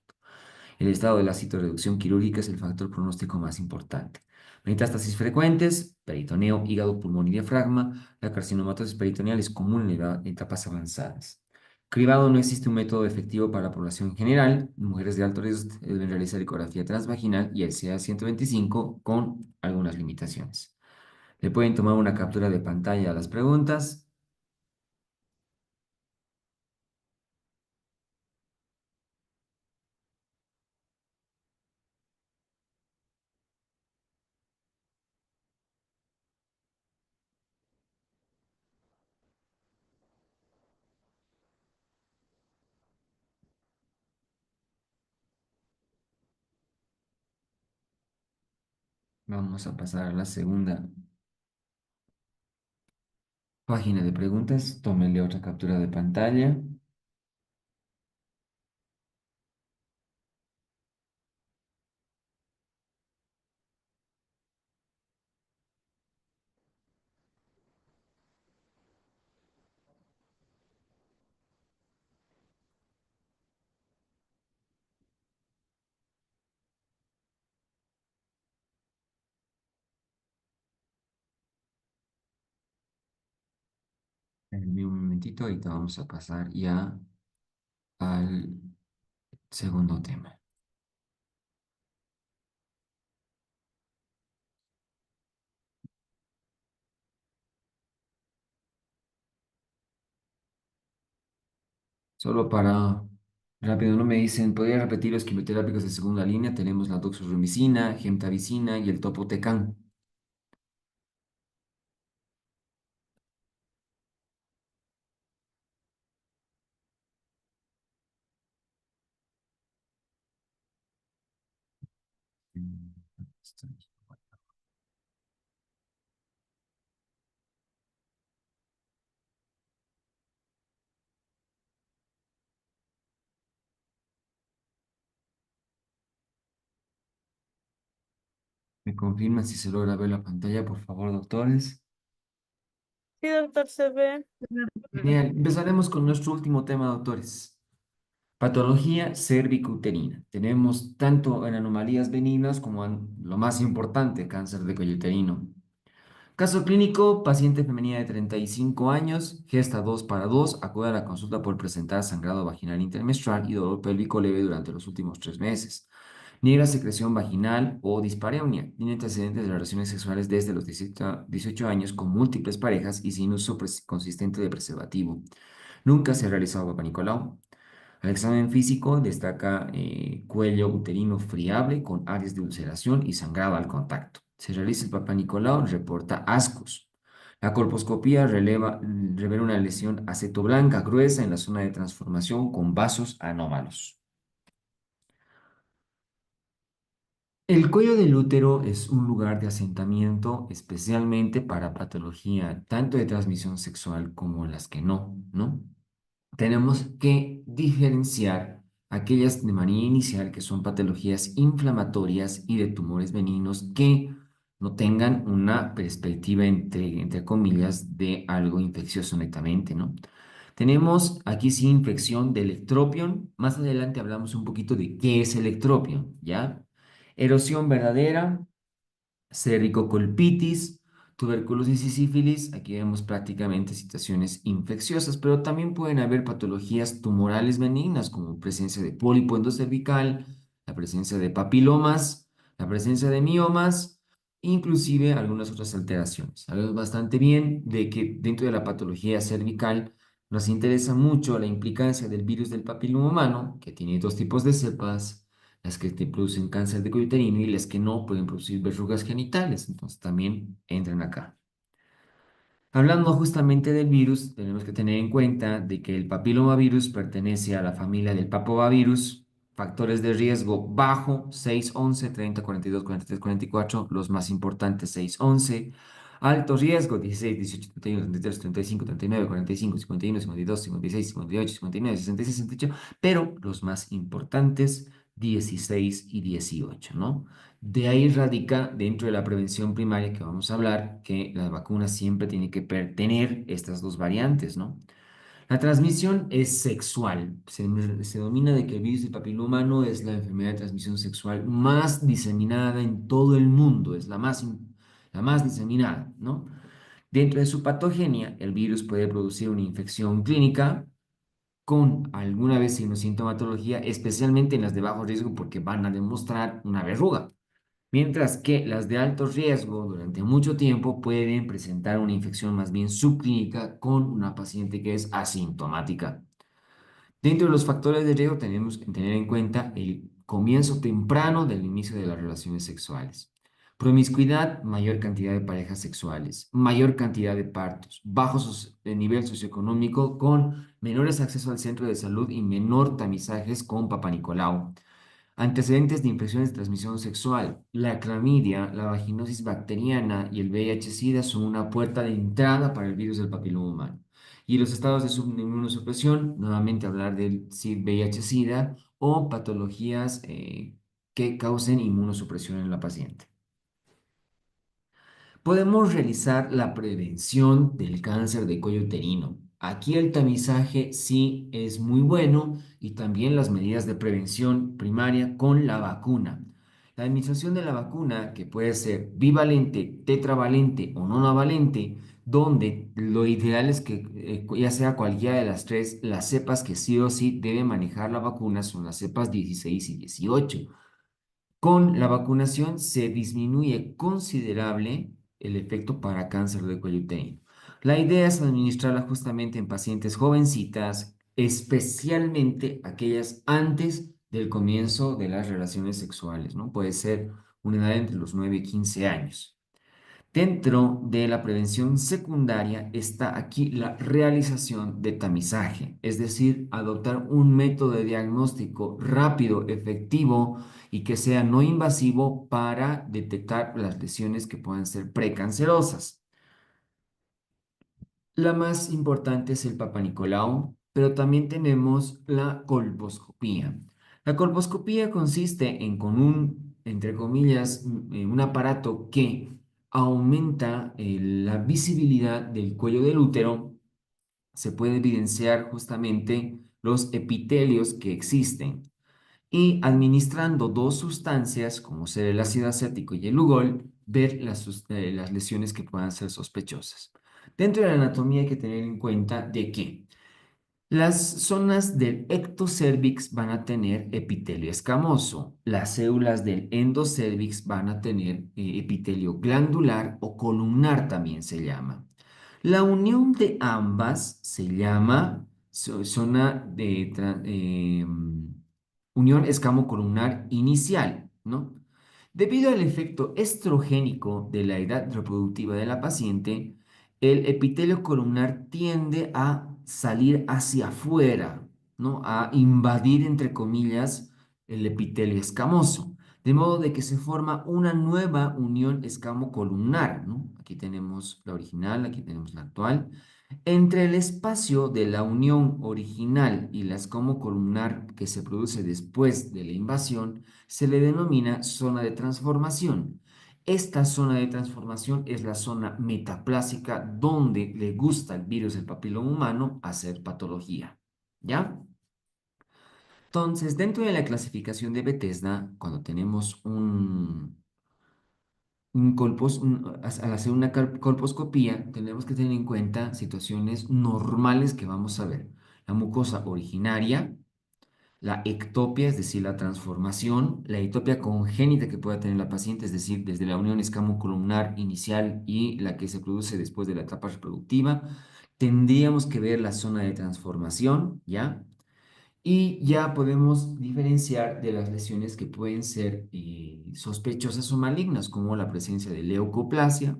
El estado de la citorreducción quirúrgica es el factor pronóstico más importante. Metástasis frecuentes, peritoneo, hígado, pulmón y diafragma. La carcinomatosis peritoneal es común en etapas avanzadas. Cribado no existe un método efectivo para la población en general. Mujeres de alto riesgo deben realizar ecografía transvaginal y el CA-125 con algunas limitaciones. Le pueden tomar una captura de pantalla a las preguntas. Vamos a pasar a la segunda página de preguntas. Tómenle otra captura de pantalla. En un momentito, ahorita vamos a pasar ya al segundo tema. Solo para rápido, no me dicen, ¿podría repetir los quimioterápicos de segunda línea? Tenemos la doxorubicina, gemtavicina y el topotecan. Mm, ¿Me confirman si se logra ver la pantalla, por favor, doctores? Sí, doctor, se ve. Genial. Empezaremos con nuestro último tema, doctores. Patología cervicuterina. Tenemos tanto en anomalías benignas como en lo más importante, cáncer de cuello uterino. Caso clínico, paciente femenina de 35 años, gesta 2 para 2, acude a la consulta por presentar sangrado vaginal intermenstrual y dolor pélvico leve durante los últimos 3 meses. Niega secreción vaginal o dispareunia. Tiene antecedentes de relaciones sexuales desde los 18 años con múltiples parejas y sin uso consistente de preservativo. Nunca se ha realizado Papa Nicolau. Al examen físico destaca cuello uterino friable con áreas de ulceración y sangrado al contacto. Se realiza el Papa Nicolau, reporta ascos. La colposcopía revela una lesión acetoblanca gruesa en la zona de transformación con vasos anómalos. El cuello del útero es un lugar de asentamiento especialmente para patología tanto de transmisión sexual como las que no, ¿no? Tenemos que diferenciar aquellas de manera inicial que son patologías inflamatorias y de tumores benignos que no tengan una perspectiva entre comillas de algo infeccioso netamente, ¿no? Tenemos aquí sí infección del ectropion. Más adelante hablamos un poquito de qué es el ectropion, ¿ya? Erosión verdadera, cervicocolpitis, tuberculosis y sífilis. Aquí vemos prácticamente situaciones infecciosas, pero también pueden haber patologías tumorales benignas como presencia de pólipo endocervical, la presencia de papilomas, la presencia de miomas, inclusive algunas otras alteraciones. Sabemos bastante bien de que dentro de la patología cervical nos interesa mucho la implicancia del virus del papiloma humano, que tiene dos tipos de cepas, las que te producen cáncer de cuello uterino y las que no pueden producir verrugas genitales. Entonces también entran acá. Hablando justamente del virus, tenemos que tener en cuenta de que el papilomavirus pertenece a la familia del papovavirus, factores de riesgo bajo 6, 11, 30, 42, 43, 44, los más importantes 6, 11, alto riesgo 16, 18, 31, 33, 35, 39, 45, 51, 52, 56, 58, 59, 66, 68, pero los más importantes 16 y 18, ¿no? De ahí radica dentro de la prevención primaria que vamos a hablar que las vacunas siempre tienen que tener estas dos variantes, ¿no? La transmisión es sexual. Se domina de que el virus del papiloma humano es la enfermedad de transmisión sexual más diseminada en todo el mundo, es la más diseminada, ¿no? Dentro de su patogenia, el virus puede producir una infección clínica con alguna vez sintomatología, especialmente en las de bajo riesgo porque van a demostrar una verruga. Mientras que las de alto riesgo durante mucho tiempo pueden presentar una infección más bien subclínica con una paciente que es asintomática. Dentro de los factores de riesgo tenemos que tener en cuenta el comienzo temprano del inicio de las relaciones sexuales. Promiscuidad, mayor cantidad de parejas sexuales, mayor cantidad de partos, bajo nivel socioeconómico con menores accesos al centro de salud y menor tamizajes con Papa Nicolau. Antecedentes de infecciones de transmisión sexual. La clamidia, la vaginosis bacteriana y el VIH-Sida son una puerta de entrada para el virus del papiloma humano. Y los estados de inmunosupresión, nuevamente hablar del VIH-Sida o patologías que causen inmunosupresión en la paciente. Podemos realizar la prevención del cáncer de cuello uterino. Aquí el tamizaje sí es muy bueno y también las medidas de prevención primaria con la vacuna. La administración de la vacuna, que puede ser bivalente, tetravalente o nonavalente, donde lo ideal es que ya sea cualquiera de las tres, las cepas que sí o sí deben manejar la vacuna son las cepas 16 y 18. Con la vacunación se disminuye considerable el efecto para cáncer de cuello uterino. La idea es administrarla justamente en pacientes jovencitas, especialmente aquellas antes del comienzo de las relaciones sexuales, ¿no? Puede ser una edad entre los 9 y 15 años. Dentro de la prevención secundaria está aquí la realización de tamizaje, es decir, adoptar un método de diagnóstico rápido, efectivo y que sea no invasivo para detectar las lesiones que puedan ser precancerosas. La más importante es el Papa Nicolau, pero también tenemos la colposcopía. La colposcopía consiste en con un, entre comillas, un aparato que aumenta la visibilidad del cuello del útero. Se puede evidenciar justamente los epitelios que existen y administrando dos sustancias como ser el ácido acético y el Lugol, ver las lesiones que puedan ser sospechosas. Dentro de la anatomía hay que tener en cuenta de que las zonas del ectocervix van a tener epitelio escamoso, las células del endocervix van a tener epitelio glandular o columnar también se llama. La unión de ambas se llama zona de unión escamocolumnar inicial, ¿no? Debido al efecto estrogénico de la edad reproductiva de la paciente, el epitelio columnar tiende a salir hacia afuera, ¿no? A invadir, entre comillas, el epitelio escamoso. De modo de que se forma una nueva unión escamocolumnar, ¿no? Aquí tenemos la original, aquí tenemos la actual. Entre el espacio de la unión original y la escamocolumnar que se produce después de la invasión se le denomina zona de transformación. Esta zona de transformación es la zona metaplásica donde le gusta al virus del papiloma humano hacer patología. ¿Ya? Entonces, dentro de la clasificación de Bethesda, cuando tenemos al hacer una colposcopía, tenemos que tener en cuenta situaciones normales que vamos a ver. La mucosa originaria, la ectopia, es decir, la transformación, la ectopia congénita que pueda tener la paciente, es decir, desde la unión escamocolumnar inicial y la que se produce después de la etapa reproductiva. Tendríamos que ver la zona de transformación, ¿ya? Y ya podemos diferenciar de las lesiones que pueden ser sospechosas o malignas, como la presencia de leucoplasia,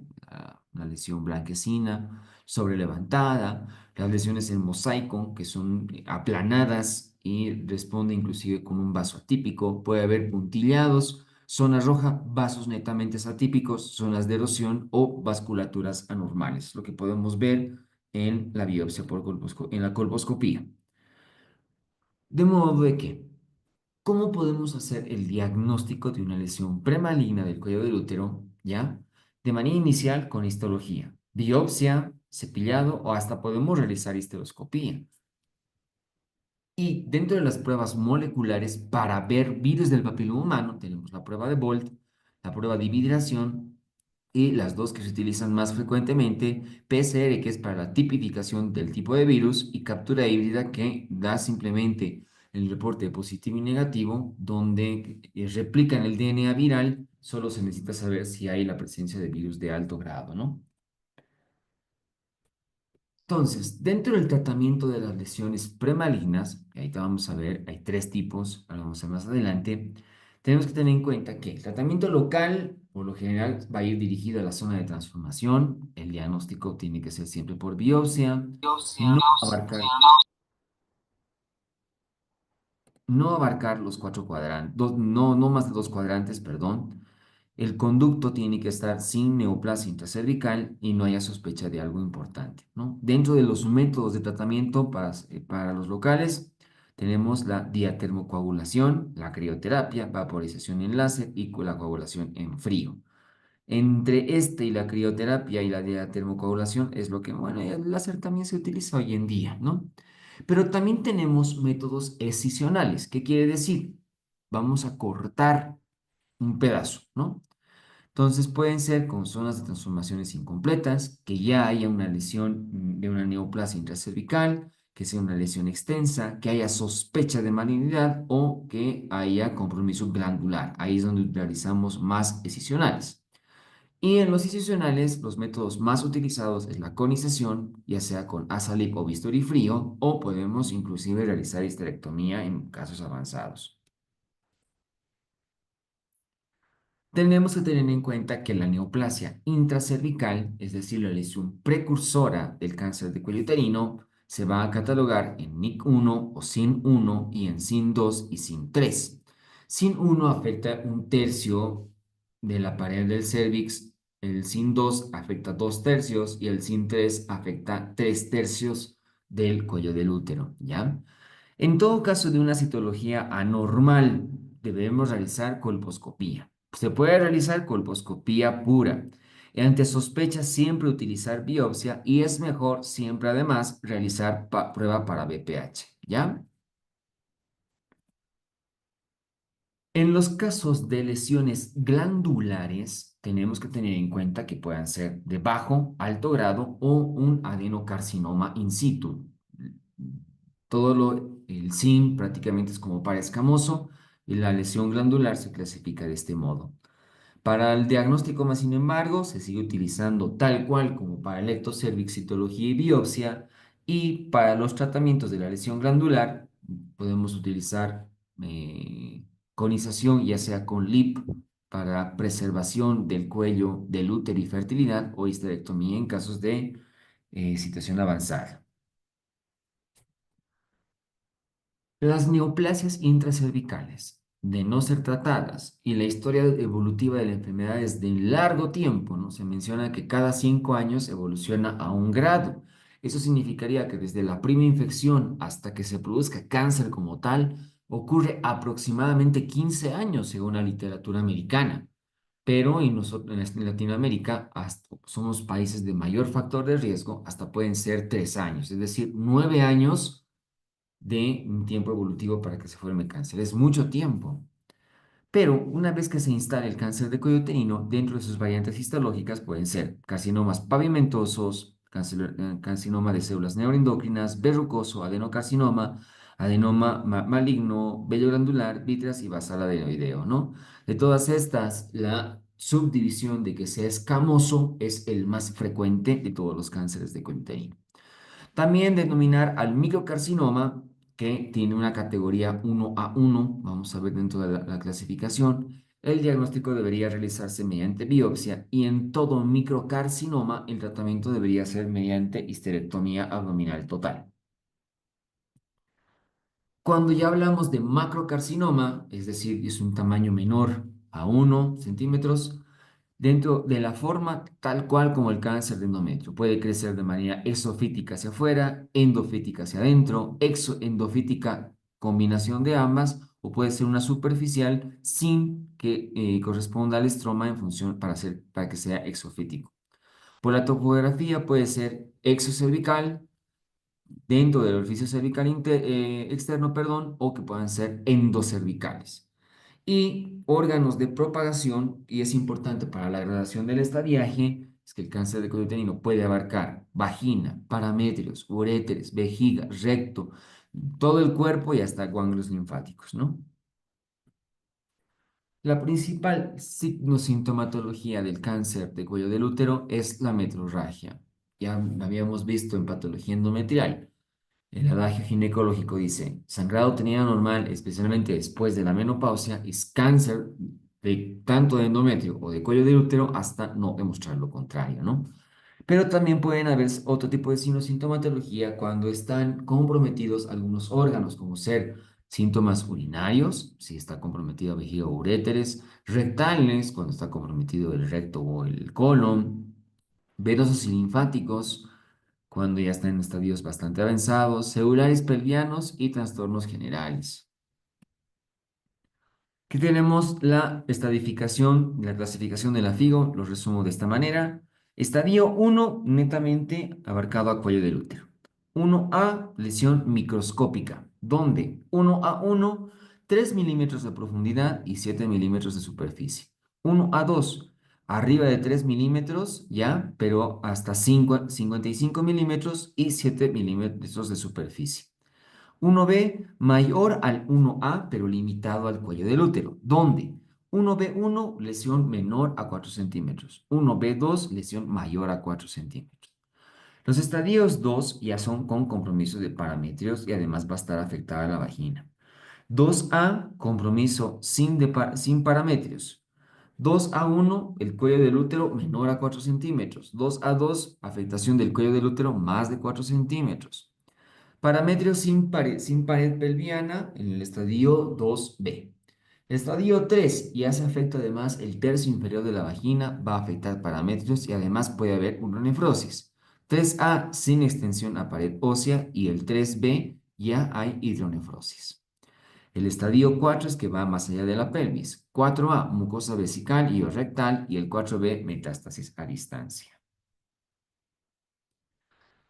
una lesión blanquecina, sobrelevantada, las lesiones en mosaico, que son aplanadas y responde inclusive con un vaso atípico. Puede haber puntillados, zona roja, vasos netamente atípicos, zonas de erosión o vasculaturas anormales, lo que podemos ver en la biopsia en la colposcopía. De modo de que, ¿cómo podemos hacer el diagnóstico de una lesión premaligna del cuello del útero, ya? De manera inicial con histología, biopsia, cepillado o hasta podemos realizar histeroscopía. Y dentro de las pruebas moleculares para ver virus del papiloma humano, tenemos la prueba de Bolt, la prueba de hibridación y las dos que se utilizan más frecuentemente, PCR, que es para la tipificación del tipo de virus, y captura híbrida, que da simplemente el reporte de positivo y negativo, donde replican el DNA viral, solo se necesita saber si hay la presencia de virus de alto grado, ¿no? Entonces, dentro del tratamiento de las lesiones premalignas, y ahí te vamos a ver, hay tres tipos, ahora vamos a ver más adelante, tenemos que tener en cuenta que el tratamiento local, por lo general, va a ir dirigido a la zona de transformación, el diagnóstico tiene que ser siempre por biopsia, no abarcar no abarcar los cuatro cuadrantes, no más de dos cuadrantes, perdón. El conducto tiene que estar sin neoplasia intracervical y no haya sospecha de algo importante, ¿no? Dentro de los métodos de tratamiento para los locales, tenemos la diatermocoagulación, la crioterapia, vaporización en láser y la coagulación en frío. Entre este y la crioterapia y la diatermocoagulación es lo que, bueno, el láser también se utiliza hoy en día, ¿no? Pero también tenemos métodos escisionales. ¿Qué quiere decir? Vamos a cortar un pedazo, ¿no? Entonces pueden ser con zonas de transformaciones incompletas, que ya haya una lesión de una neoplasia intracervical, que sea una lesión extensa, que haya sospecha de malignidad o que haya compromiso glandular. Ahí es donde realizamos más escisionales. Y en los incisionales, los métodos más utilizados es la conización, ya sea con ASALIP o bisturí frío, o podemos inclusive realizar histerectomía en casos avanzados. Tenemos que tener en cuenta que la neoplasia intracervical, es decir, la lesión precursora del cáncer de cuello uterino, se va a catalogar en NIC1 o SIN1 y en SIN2 y SIN3. SIN1 afecta un tercio de la pared del cérvix, el SIN2 afecta dos tercios y el SIN3 afecta tres tercios del cuello del útero, ¿ya? En todo caso de una citología anormal, debemos realizar colposcopía. Se puede realizar colposcopía pura. Ante sospecha, siempre utilizar biopsia y es mejor siempre además realizar prueba para BPH, ¿ya? En los casos de lesiones glandulares, tenemos que tener en cuenta que puedan ser de bajo, alto grado o un adenocarcinoma in situ. El SIN prácticamente es como para escamoso y la lesión glandular se clasifica de este modo. Para el diagnóstico, más sin embargo, se sigue utilizando tal cual como para electrocervix, citología y biopsia. Y para los tratamientos de la lesión glandular, podemos utilizar conización, ya sea con LIP para preservación del cuello, del útero y fertilidad, o histerectomía en casos de situación avanzada. Las neoplasias intracervicales. de no ser tratadas y la historia evolutiva de la enfermedad es de largo tiempo, ¿no? Se menciona que cada 5 años evoluciona a un grado. Eso significaría que desde la primera infección hasta que se produzca cáncer como tal, ocurre aproximadamente 15 años según la literatura americana. Pero nosotros, en Latinoamérica somos países de mayor factor de riesgo, hasta pueden ser 3 años, es decir, 9 años de un tiempo evolutivo para que se forme cáncer. Es mucho tiempo. Pero una vez que se instale el cáncer de cuello uterino, dentro de sus variantes histológicas pueden ser carcinomas pavimentosos, carcinoma de células neuroendocrinas, verrucoso, adenocarcinoma, adenoma maligno, vello glandular, vítreo y basal adenoideo, ¿no? De todas estas, la subdivisión de que sea escamoso es el más frecuente de todos los cánceres de cuello uterino. También denominar al microcarcinoma, que tiene una categoría 1A1, vamos a ver dentro de la clasificación. El diagnóstico debería realizarse mediante biopsia y en todo microcarcinoma el tratamiento debería ser mediante histerectomía abdominal total. Cuando ya hablamos de macrocarcinoma, es decir, es un tamaño menor a 1 centímetros, dentro de la forma tal cual como el cáncer de endometrio. Puede crecer de manera exofítica hacia afuera, endofítica hacia adentro, exoendofítica, combinación de ambas, o puede ser una superficial sin que corresponda al estroma en función para que sea exofítico. Por la topografía puede ser exocervical, dentro del orificio cervical externo, perdón, o que puedan ser endocervicales. Y órganos de propagación, y es importante para la gradación del estadiaje, es que el cáncer de cuello uterino puede abarcar vagina, paramétrios, uréteres, vejiga, recto, todo el cuerpo y hasta ganglios linfáticos, ¿no? La principal sintomatología del cáncer de cuello del útero es la metrorragia. Ya la habíamos visto en patología endometrial. El adagio ginecológico dice, sangrado tenía normal, especialmente después de la menopausia, es cáncer de tanto de endometrio o de cuello del útero hasta no demostrar lo contrario, ¿no? Pero también pueden haber otro tipo de signos sintomatología cuando están comprometidos algunos órganos, como ser síntomas urinarios, si está comprometido vejiga o uréteres, rectales, cuando está comprometido el recto o el colon, venosos y linfáticos, cuando ya están en estadios bastante avanzados, celulares pelvianos y trastornos generales. Aquí tenemos la estadificación, la clasificación de la FIGO, lo resumo de esta manera. Estadio 1, netamente abarcado a cuello del útero. 1A, lesión microscópica, donde 1A1, 3 milímetros de profundidad y 7 milímetros de superficie. 1A2, arriba de 3 milímetros, ya, pero hasta 55 milímetros y 7 milímetros de superficie. 1B mayor al 1A, pero limitado al cuello del útero, donde 1B1, lesión menor a 4 centímetros, 1B2, lesión mayor a 4 centímetros. Los estadios 2 ya son con compromiso de parametrios y además va a estar afectada la vagina. 2A, compromiso sin parametrios. 2A1, el cuello del útero menor a 4 centímetros. 2A2, afectación del cuello del útero más de 4 centímetros. Parametrio sin pared pelviana en el estadio 2B. El estadio 3 ya se afecta además el tercio inferior de la vagina, va a afectar parametrios y además puede haber una nefrosis. 3A sin extensión a pared ósea y el 3B ya hay hidronefrosis. El estadio 4 es que va más allá de la pelvis. 4A, mucosa vesical y o rectal y el 4B, metástasis a distancia.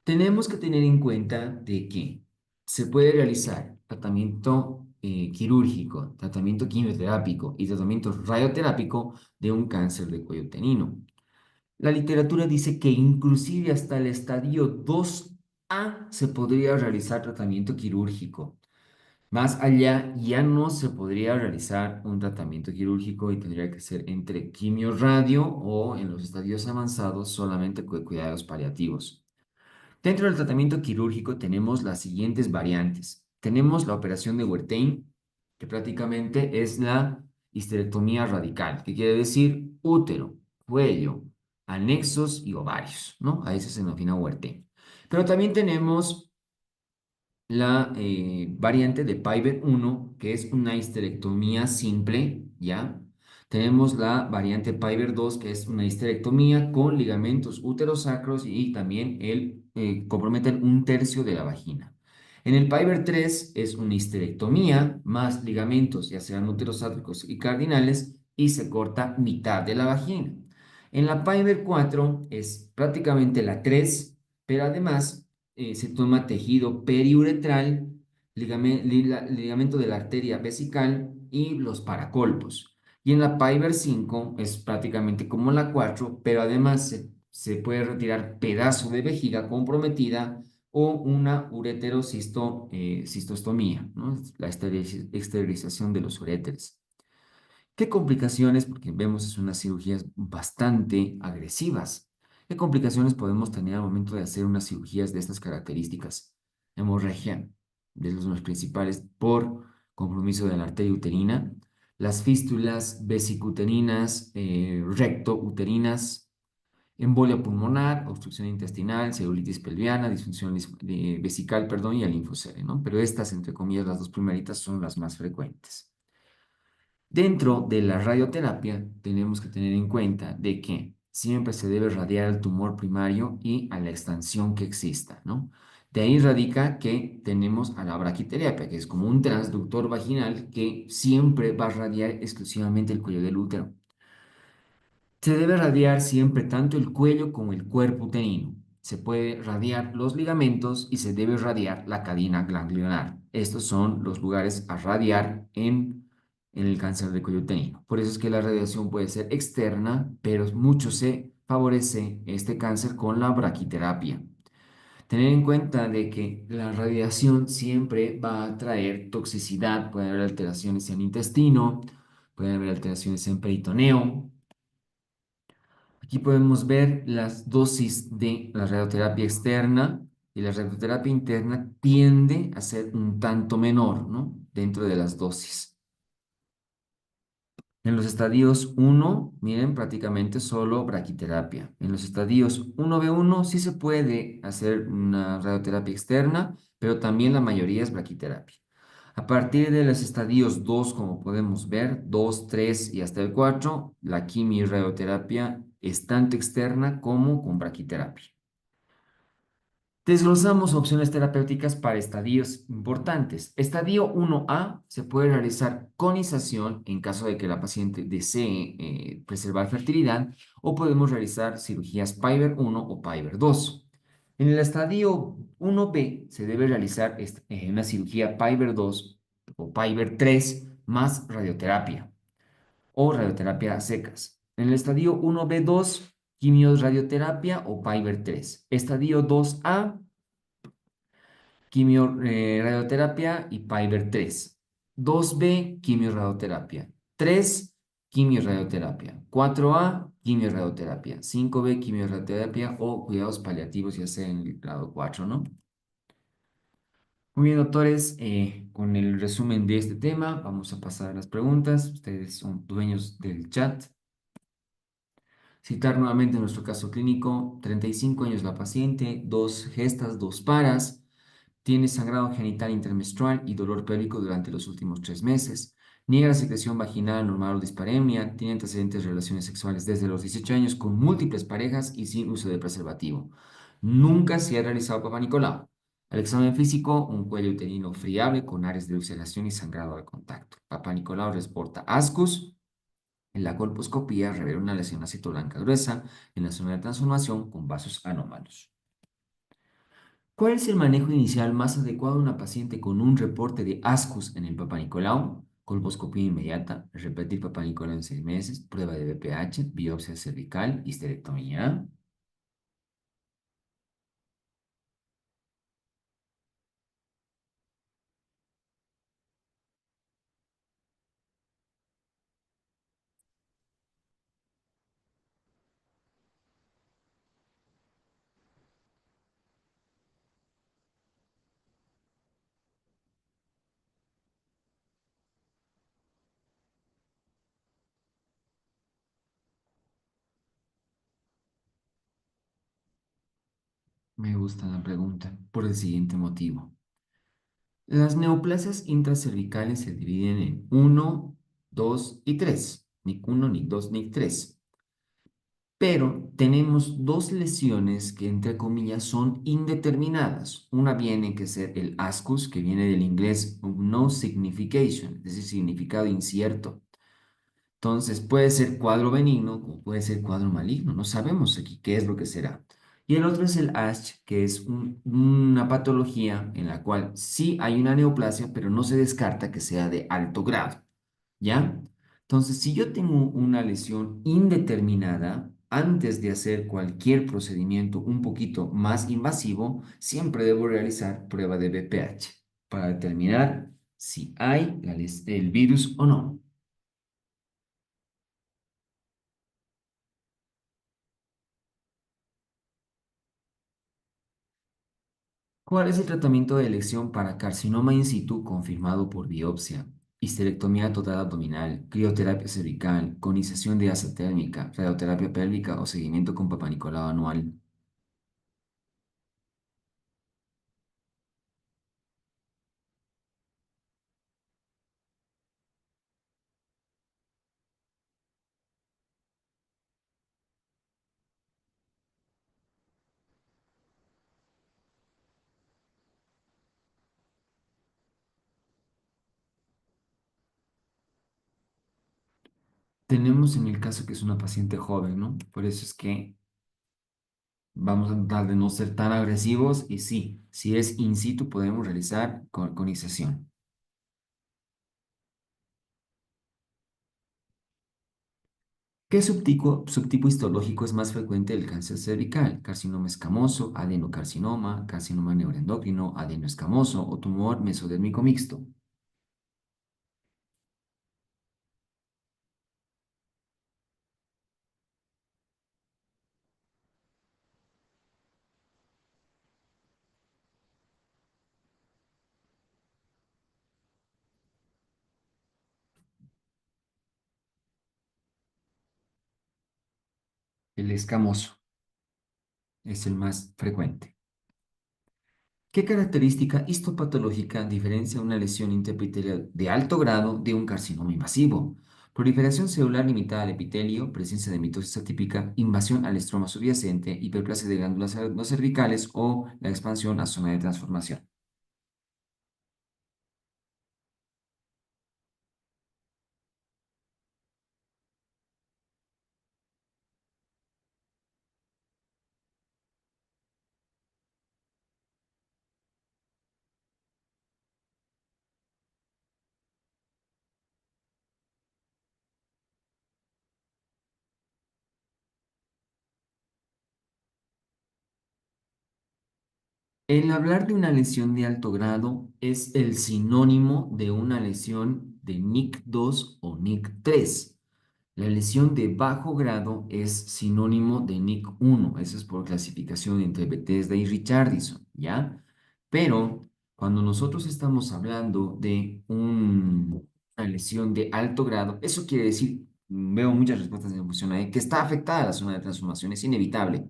Tenemos que tener en cuenta de que se puede realizar tratamiento quirúrgico, tratamiento quimioterápico y tratamiento radioterápico de un cáncer de cuello uterino. La literatura dice que inclusive hasta el estadio 2A se podría realizar tratamiento quirúrgico. Más allá ya no se podría realizar un tratamiento quirúrgico y tendría que ser entre quimio radio o en los estadios avanzados solamente cuidados paliativos. Dentro del tratamiento quirúrgico tenemos las siguientes variantes. Tenemos la operación de Wertheim, que prácticamente es la histerectomía radical, que quiere decir útero, cuello, anexos y ovarios, ¿no? A ese se denomina Wertheim. Pero también tenemos la variante de Piver 1, que es una histerectomía simple, ¿ya? Tenemos la variante Piver 2, que es una histerectomía con ligamentos uterosacros y también comprometen un tercio de la vagina. En el Piver 3 es una histerectomía más ligamentos, ya sean uterosacros y cardinales, y se corta mitad de la vagina. En la Piver 4 es prácticamente la 3, pero además se toma tejido periuretral, ligamento de la arteria vesical y los paracolpos. Y en la Piver 5 es prácticamente como la 4, pero además se puede retirar pedazo de vejiga comprometida o una cistostomía, ¿no? La esterilización de los uréteres. ¿Qué complicaciones? Porque vemos es unas cirugías bastante agresivas. ¿Qué complicaciones podemos tener al momento de hacer unas cirugías de estas características? Hemorragia, de los principales, por compromiso de la arteria uterina, las fístulas vesicuterinas, rectouterinas, embolia pulmonar, obstrucción intestinal, celulitis pelviana, disfunción vesical, perdón, y el linfocele, ¿no? Pero estas, entre comillas, las dos primeritas son las más frecuentes. Dentro de la radioterapia tenemos que tener en cuenta de que siempre se debe radiar al tumor primario y a la extensión que exista, ¿no? De ahí radica que tenemos a la braquiterapia, que es como un transductor vaginal que siempre va a radiar exclusivamente el cuello del útero. Se debe radiar siempre tanto el cuello como el cuerpo uterino. Se puede radiar los ligamentos y se debe radiar la cadena ganglionar. Estos son los lugares a radiar en el cáncer de cuello uterino. Por eso es que la radiación puede ser externa, pero mucho se favorece este cáncer con la braquiterapia. Tener en cuenta de que la radiación siempre va a traer toxicidad, puede haber alteraciones en el intestino, puede haber alteraciones en peritoneo. Aquí podemos ver las dosis de la radioterapia externa y la radioterapia interna tiende a ser un tanto menor, ¿no? Dentro de las dosis. En los estadios 1, miren, prácticamente solo braquiterapia. En los estadios 1B1 sí se puede hacer una radioterapia externa, pero también la mayoría es braquiterapia. A partir de los estadios 2, como podemos ver, 2, 3 y hasta el 4, la quimio-radioterapia es tanto externa como con braquiterapia. Desglosamos opciones terapéuticas para estadios importantes. Estadio 1A se puede realizar conización en caso de que la paciente desee preservar fertilidad o podemos realizar cirugías Piver 1 o Piver 2. En el estadio 1B se debe realizar una cirugía Piver 2 o Piver 3 más radioterapia o radioterapia a secas. En el estadio 1B2, quimioradioterapia o Piver 3. Estadio 2A, quimioradioterapia y Piver 3. 2B, quimioradioterapia. 3, quimioradioterapia. 4A, quimioradioterapia. 5B, quimioradioterapia o cuidados paliativos, ya sea en el grado 4, ¿no? Muy bien, doctores, con el resumen de este tema, vamos a pasar a las preguntas. Ustedes son dueños del chat. Citar nuevamente nuestro caso clínico: 35 años la paciente, dos gestas, dos paras. Tiene sangrado genital intermenstrual y dolor pélvico durante los últimos 3 meses. Niega la secreción vaginal normal o disparemia. Tiene antecedentes de relaciones sexuales desde los 18 años con múltiples parejas y sin uso de preservativo. Nunca se ha realizado Papá Nicolau. Al examen físico, un cuello uterino friable con áreas de ulceración y sangrado al contacto. Papá Nicolau reporta ascus. En la colposcopía revela una lesión blanca gruesa en la zona de transformación con vasos anómalos. ¿Cuál es el manejo inicial más adecuado a una paciente con un reporte de ascus en el Papá Nicolau? Colposcopía inmediata, repetir Papá Nicolau en 6 meses, prueba de BPH, biopsia cervical, histerectomía. Me gusta la pregunta por el siguiente motivo. Las neoplasias intracervicales se dividen en uno, 2 y 3. Ni uno, ni 2, ni 3. Pero tenemos dos lesiones que, entre comillas, son indeterminadas. Una viene que ser el ASCUS, que viene del inglés no signification, es decir, significado incierto. Entonces, puede ser cuadro benigno como puede ser cuadro maligno. No sabemos aquí qué es lo que será. Y el otro es el ASH, que es una patología en la cual sí hay una neoplasia, pero no se descarta que sea de alto grado. ¿Ya? Entonces, si yo tengo una lesión indeterminada, antes de hacer cualquier procedimiento un poquito más invasivo, siempre debo realizar prueba de BPH para determinar si hay el virus o no. ¿Cuál es el tratamiento de elección para carcinoma in situ confirmado por biopsia? Histerectomía total abdominal, crioterapia cervical, conización de asa térmica, radioterapia pélvica o seguimiento con Papá Nicolau anual. Tenemos en el caso que es una paciente joven, ¿no? Por eso es que vamos a tratar de no ser tan agresivos y sí, si es in situ podemos realizar conización. ¿Qué subtipo histológico es más frecuente del cáncer cervical? Carcinoma escamoso, adenocarcinoma, carcinoma neuroendocrino, adenoescamoso o tumor mesodérmico mixto. El escamoso es el más frecuente. ¿Qué característica histopatológica diferencia una lesión intraepitelial de alto grado de un carcinoma invasivo? Proliferación celular limitada al epitelio, presencia de mitosis atípica, invasión al estroma subyacente, hiperplasia de glándulas no cervicales o la expansión a zona de transformación. El hablar de una lesión de alto grado es el sinónimo de una lesión de NIC2 o NIC3. La lesión de bajo grado es sinónimo de NIC1, eso es por clasificación entre Bethesda y Richardson, ¿ya? Pero cuando nosotros estamos hablando de una lesión de alto grado, eso quiere decir, veo muchas respuestas de confusión ahí, que está afectada la zona de transformación, es inevitable.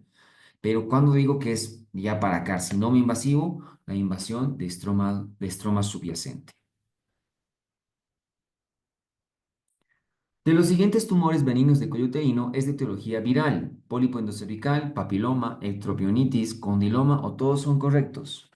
Pero cuando digo que es ya para carcinoma invasivo, la invasión de estroma subyacente. De los siguientes tumores benignos de cuello uterino es de etiología viral, pólipo endocervical, papiloma, ectropionitis, condiloma o todos son correctos.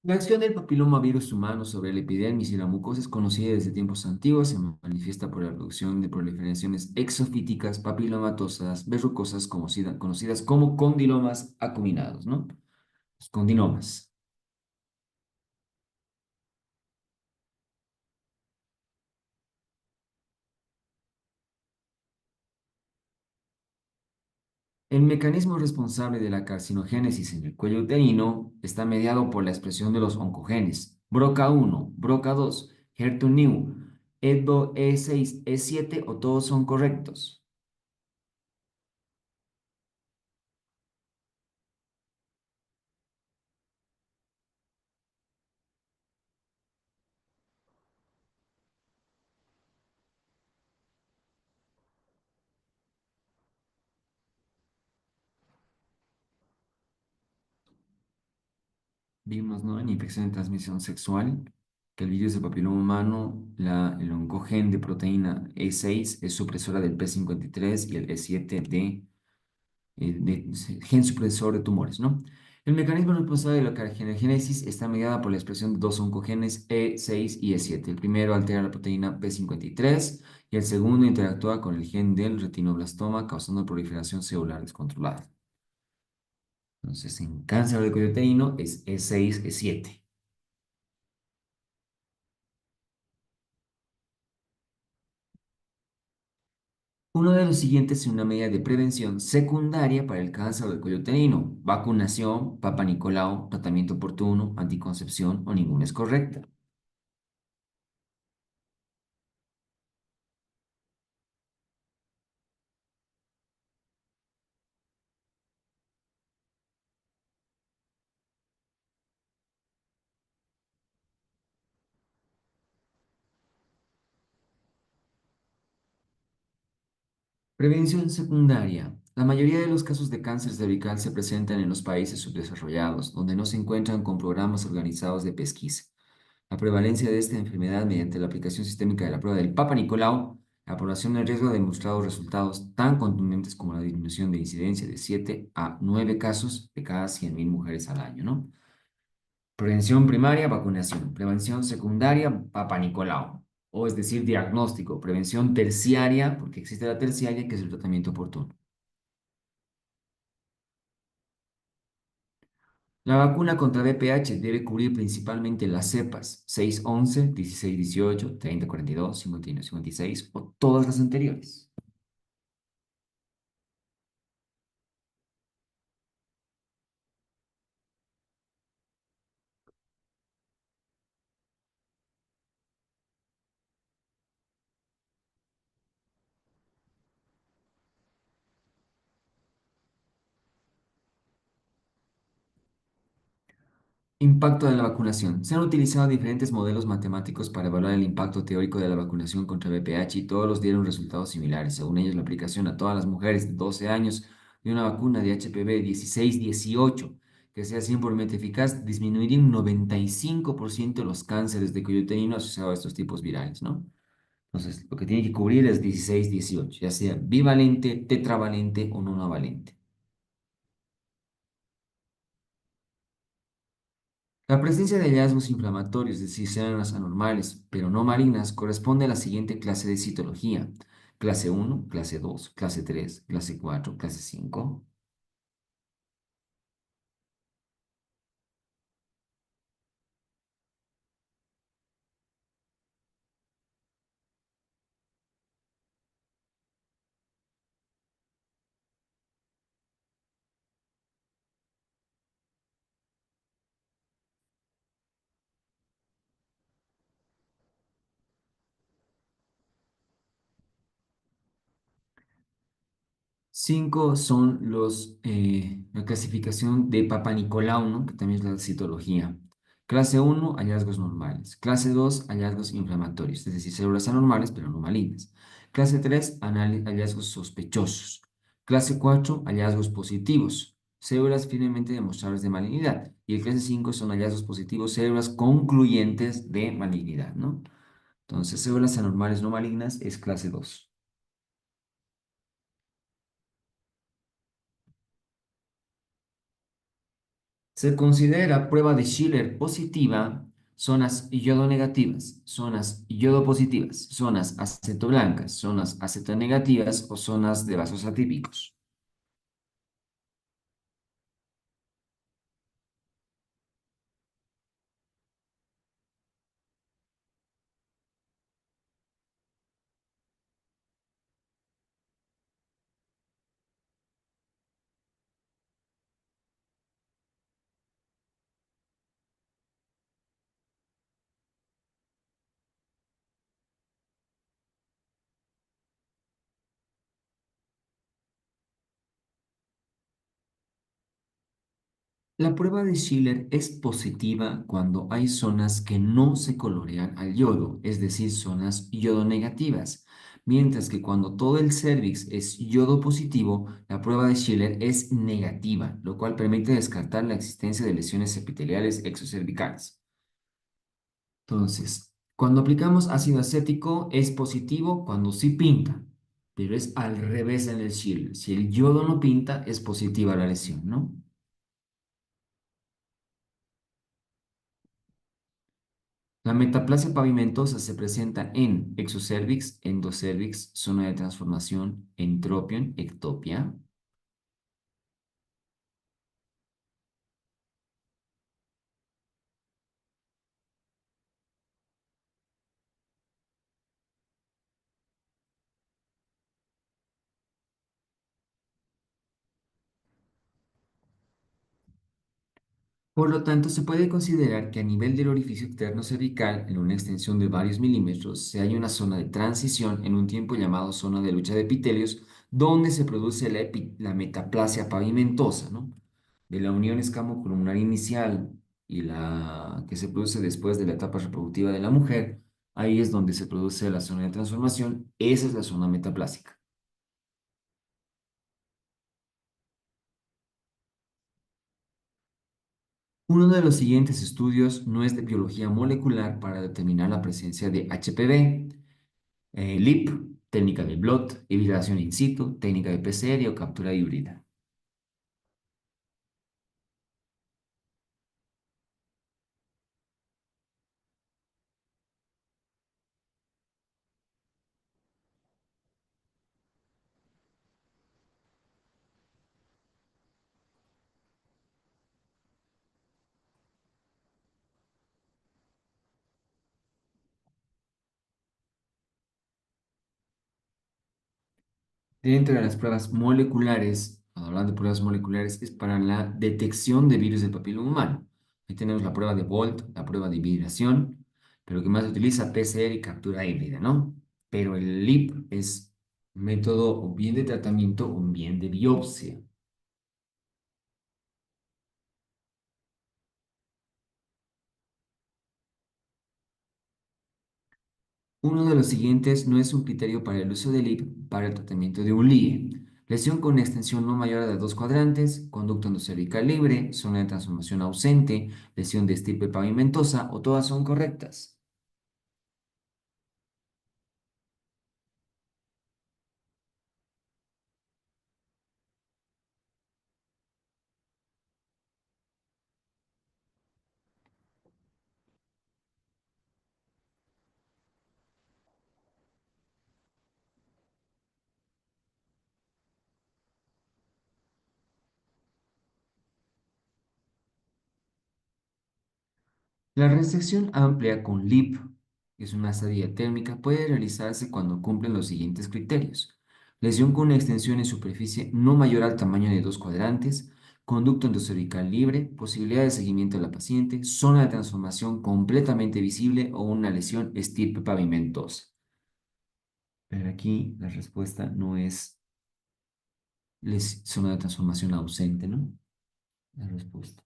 La acción del papilomavirus humano sobre la epidermis y la mucosa es conocida desde tiempos antiguos, se manifiesta por la reducción de proliferaciones exofíticas, papilomatosas, verrucosas, conocidas como condilomas acuminados, ¿no? Los condinomas. El mecanismo responsable de la carcinogénesis en el cuello uterino está mediado por la expresión de los oncogenes BRCA1, BRCA2, HER2/neu, EDO, E6, E7 o todos son correctos. Vimos, ¿no? En infección de transmisión sexual, que el virus del papiloma humano, el oncogen de proteína E6 es supresora del P53 y el E7 gen supresor de tumores, ¿no? El mecanismo responsable de la carcinogénesis está mediada por la expresión de dos oncogenes E6 y E7. El primero altera la proteína P53 y el segundo interactúa con el gen del retinoblastoma, causando proliferación celular descontrolada. Entonces, en cáncer de cuello uterino es E6, E7. Uno de los siguientes es una medida de prevención secundaria para el cáncer del cuello uterino. Vacunación, Papa Nicolau, tratamiento oportuno, anticoncepción o ninguna es correcta. Prevención secundaria. La mayoría de los casos de cáncer cervical se presentan en los países subdesarrollados, donde no se encuentran con programas organizados de pesquisa. La prevalencia de esta enfermedad mediante la aplicación sistémica de la prueba del Papa Nicolau, la población en riesgo ha demostrado resultados tan contundentes como la disminución de incidencia de 7 a 9 casos de cada 100.000 mujeres al año, ¿no? Prevención primaria, vacunación. Prevención secundaria, Papa Nicolau. O es decir, diagnóstico. Prevención terciaria, porque existe la terciaria, que es el tratamiento oportuno. La vacuna contra VPH debe cubrir principalmente las cepas 611, 1618, 3042, 51, 56 o todas las anteriores. Impacto de la vacunación. Se han utilizado diferentes modelos matemáticos para evaluar el impacto teórico de la vacunación contra VPH y todos los dieron resultados similares. Según ellos, la aplicación a todas las mujeres de 12 años de una vacuna de HPV 16-18 que sea 100% eficaz disminuiría un 95% los cánceres de cuello uterino asociados a estos tipos virales, ¿no? Entonces, lo que tiene que cubrir es 16-18, ya sea bivalente, tetravalente o nonavalente. La presencia de hallazgos inflamatorios de cisternas anormales, pero no malignas, corresponde a la siguiente clase de citología. Clase uno, clase 2, clase 3, clase 4, clase 5. 5 son la clasificación de Papa Nicolau, ¿no? Que también es la citología. Clase uno, hallazgos normales. Clase 2, hallazgos inflamatorios, es decir, células anormales pero no malignas. Clase 3, hallazgos sospechosos. Clase 4, hallazgos positivos, células firmemente demostrables de malignidad. Y el clase 5 son hallazgos positivos, células concluyentes de malignidad, ¿no? Entonces, células anormales no malignas es clase 2. Se considera prueba de Schiller positiva zonas yodonegativas, zonas yodopositivas, zonas acetoblancas, zonas acetonegativas o zonas de vasos atípicos. La prueba de Schiller es positiva cuando hay zonas que no se colorean al yodo, es decir, zonas yodonegativas, mientras que cuando todo el cérvix es yodo positivo, la prueba de Schiller es negativa, lo cual permite descartar la existencia de lesiones epiteliales exocervicales. Entonces, cuando aplicamos ácido acético es positivo cuando sí pinta, pero es al revés en el Schiller. Si el yodo no pinta, es positiva la lesión, ¿no? La metaplasia pavimentosa se presenta en exocervix, endocervix, zona de transformación, entropion, ectopia. Por lo tanto, se puede considerar que a nivel del orificio externo cervical, en una extensión de varios milímetros, se halla una zona de transición en un tiempo llamado zona de lucha de epitelios, donde se produce la metaplasia pavimentosa, ¿no? De la unión escamocolumnar inicial y la que se produce después de la etapa reproductiva de la mujer, ahí es donde se produce la zona de transformación, esa es la zona metaplásica. Uno de los siguientes estudios no es de biología molecular para determinar la presencia de HPV, LIP, técnica de Blot, hibridación in situ, técnica de PCR o captura híbrida. Dentro de las pruebas moleculares, hablando de pruebas moleculares, es para la detección de virus del papiloma humano. Ahí tenemos la prueba de Bolt, la prueba de hibridación, pero que más se utiliza PCR y captura híbrida, ¿no? Pero el LIP es un método o bien de tratamiento o bien de biopsia. Uno de los siguientes no es un criterio para el uso del IP para el tratamiento de un LIE. Lesión con extensión no mayor a 2 cuadrantes, conducto endocervical libre, zona de transformación ausente, lesión de estirpe pavimentosa o todas son correctas. La resección amplia con LIP, que es una estadía térmica, puede realizarse cuando cumplen los siguientes criterios. Lesión con una extensión en superficie no mayor al tamaño de 2 cuadrantes, conducto endocervical libre, posibilidad de seguimiento de la paciente, zona de transformación completamente visible o una lesión estirpe pavimentosa. Pero aquí la respuesta no es zona de transformación ausente, ¿no? La respuesta.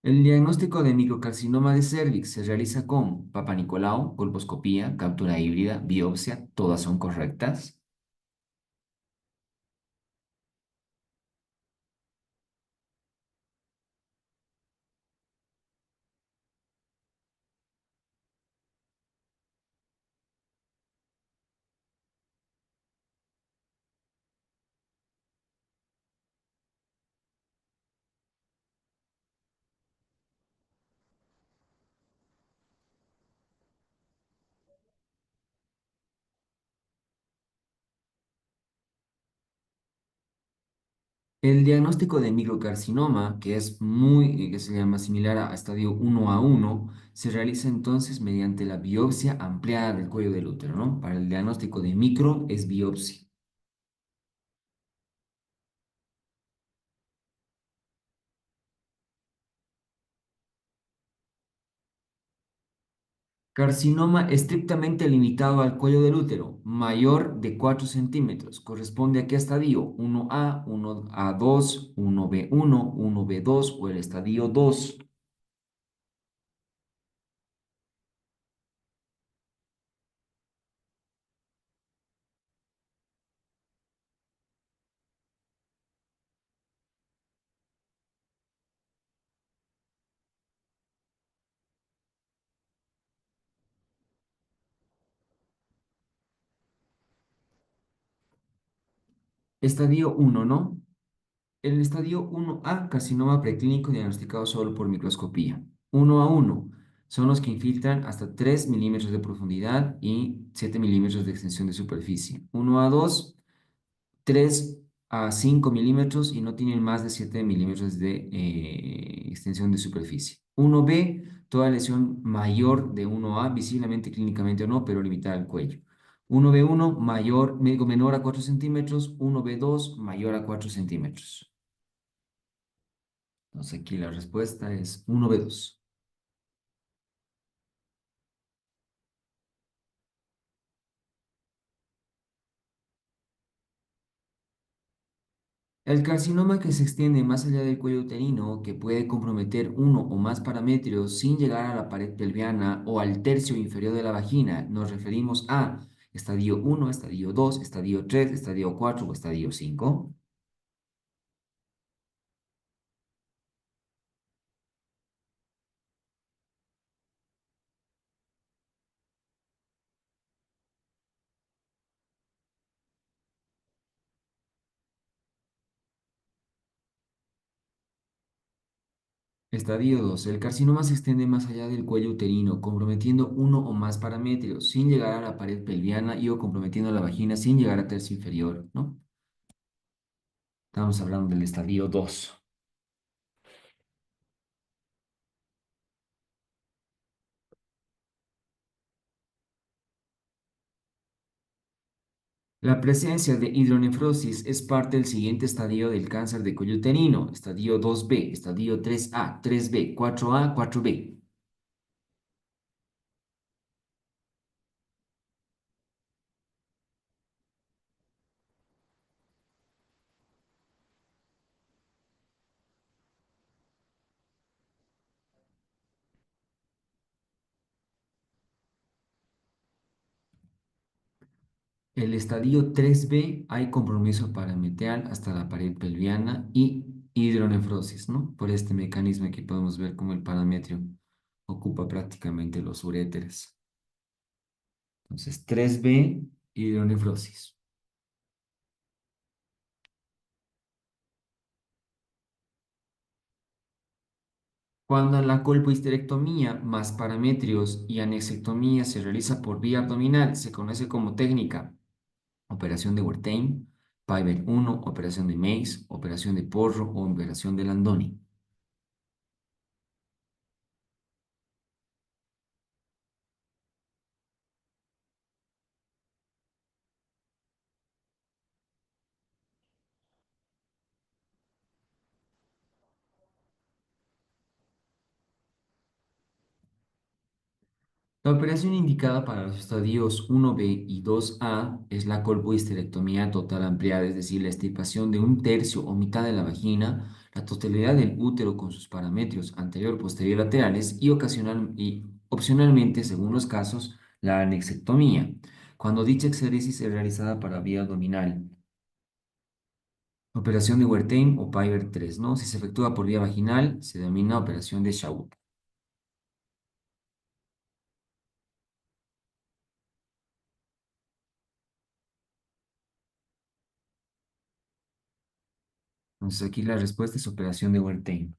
El diagnóstico de microcarcinoma de cervix se realiza con Papa Nicolau, colposcopía, captura híbrida, biopsia, todas son correctas. El diagnóstico de microcarcinoma, que se llama similar a estadio 1A1, se realiza entonces mediante la biopsia ampliada del cuello del útero, ¿no? Para el diagnóstico de micro es biopsia. Carcinoma estrictamente limitado al cuello del útero, mayor de 4 centímetros. ¿Corresponde a qué estadio? 1A, 1A2, 1B1, 1B2 o el estadio 2. Estadio 1, ¿no? El estadio 1A, carcinoma preclínico diagnosticado solo por microscopía. 1A1 son los que infiltran hasta 3 milímetros de profundidad y 7 milímetros de extensión de superficie. 1A2 3 a 5 milímetros y no tienen más de 7 milímetros de extensión de superficie. 1B, toda lesión mayor de 1A, visiblemente clínicamente o no, pero limitada al cuello. 1B1 mayor, menor a 4 centímetros, 1B2 mayor a 4 centímetros. Entonces aquí la respuesta es 1B2. El carcinoma que se extiende más allá del cuello uterino, que puede comprometer uno o más parametrios sin llegar a la pared pelviana o al tercio inferior de la vagina, nos referimos a estadio 1, estadio 2, estadio 3, estadio 4 o estadio 5. Estadio 2. El carcinoma se extiende más allá del cuello uterino, comprometiendo uno o más parametrios sin llegar a la pared pelviana y o comprometiendo la vagina sin llegar a tercio inferior, ¿no? Estamos hablando del estadio 2. La presencia de hidronefrosis es parte del siguiente estadio del cáncer de cuello uterino: estadio 2B, estadio 3A, 3B, 4A, 4B. El estadio 3B hay compromiso parametrial hasta la pared pelviana y hidronefrosis, ¿no? Por este mecanismo aquí podemos ver cómo el parametrio ocupa prácticamente los uréteres. Entonces, 3B, hidronefrosis. Cuando la colpohisterectomía más parametrios y anexectomía se realiza por vía abdominal, se conoce como técnica operación de Wertheim, Piver 1, operación de Mace, operación de Porro o operación de Landoni. La operación indicada para los estadios 1B y 2A es la colpohisterectomía total ampliada, es decir, la extirpación de un tercio o mitad de la vagina, la totalidad del útero con sus parametrios anterior, posterior, laterales y, opcionalmente, según los casos, la anexectomía, cuando dicha exéresis es realizada para vía abdominal. Operación de Wertheim o Piver 3, ¿no? Si se efectúa por vía vaginal, se denomina operación de Chaut. Entonces aquí la respuesta es operación de Wertheim.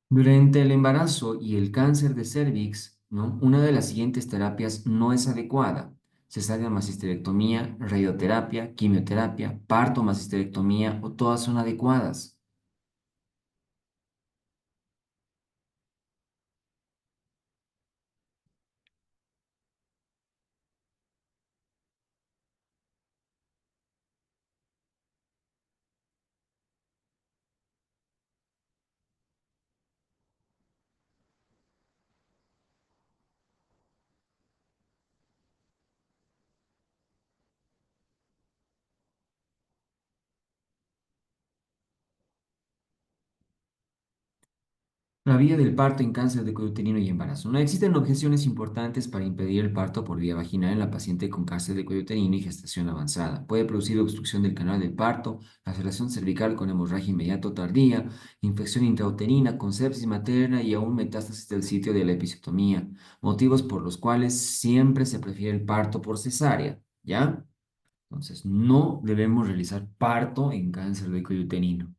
Durante el embarazo y el cáncer de cervix, ¿no? Una de las siguientes terapias no es adecuada: cesárea más histerectomía, radioterapia, quimioterapia, parto más histerectomía o todas son adecuadas. La vía del parto en cáncer de cuello uterino y embarazo. No existen objeciones importantes para impedir el parto por vía vaginal en la paciente con cáncer de cuello uterino y gestación avanzada. Puede producir obstrucción del canal del parto, laceración cervical con hemorragia inmediata o tardía, infección intrauterina con sepsis materna y aún metástasis del sitio de la episiotomía, motivos por los cuales siempre se prefiere el parto por cesárea, ¿ya? Entonces, no debemos realizar parto en cáncer de cuello uterino.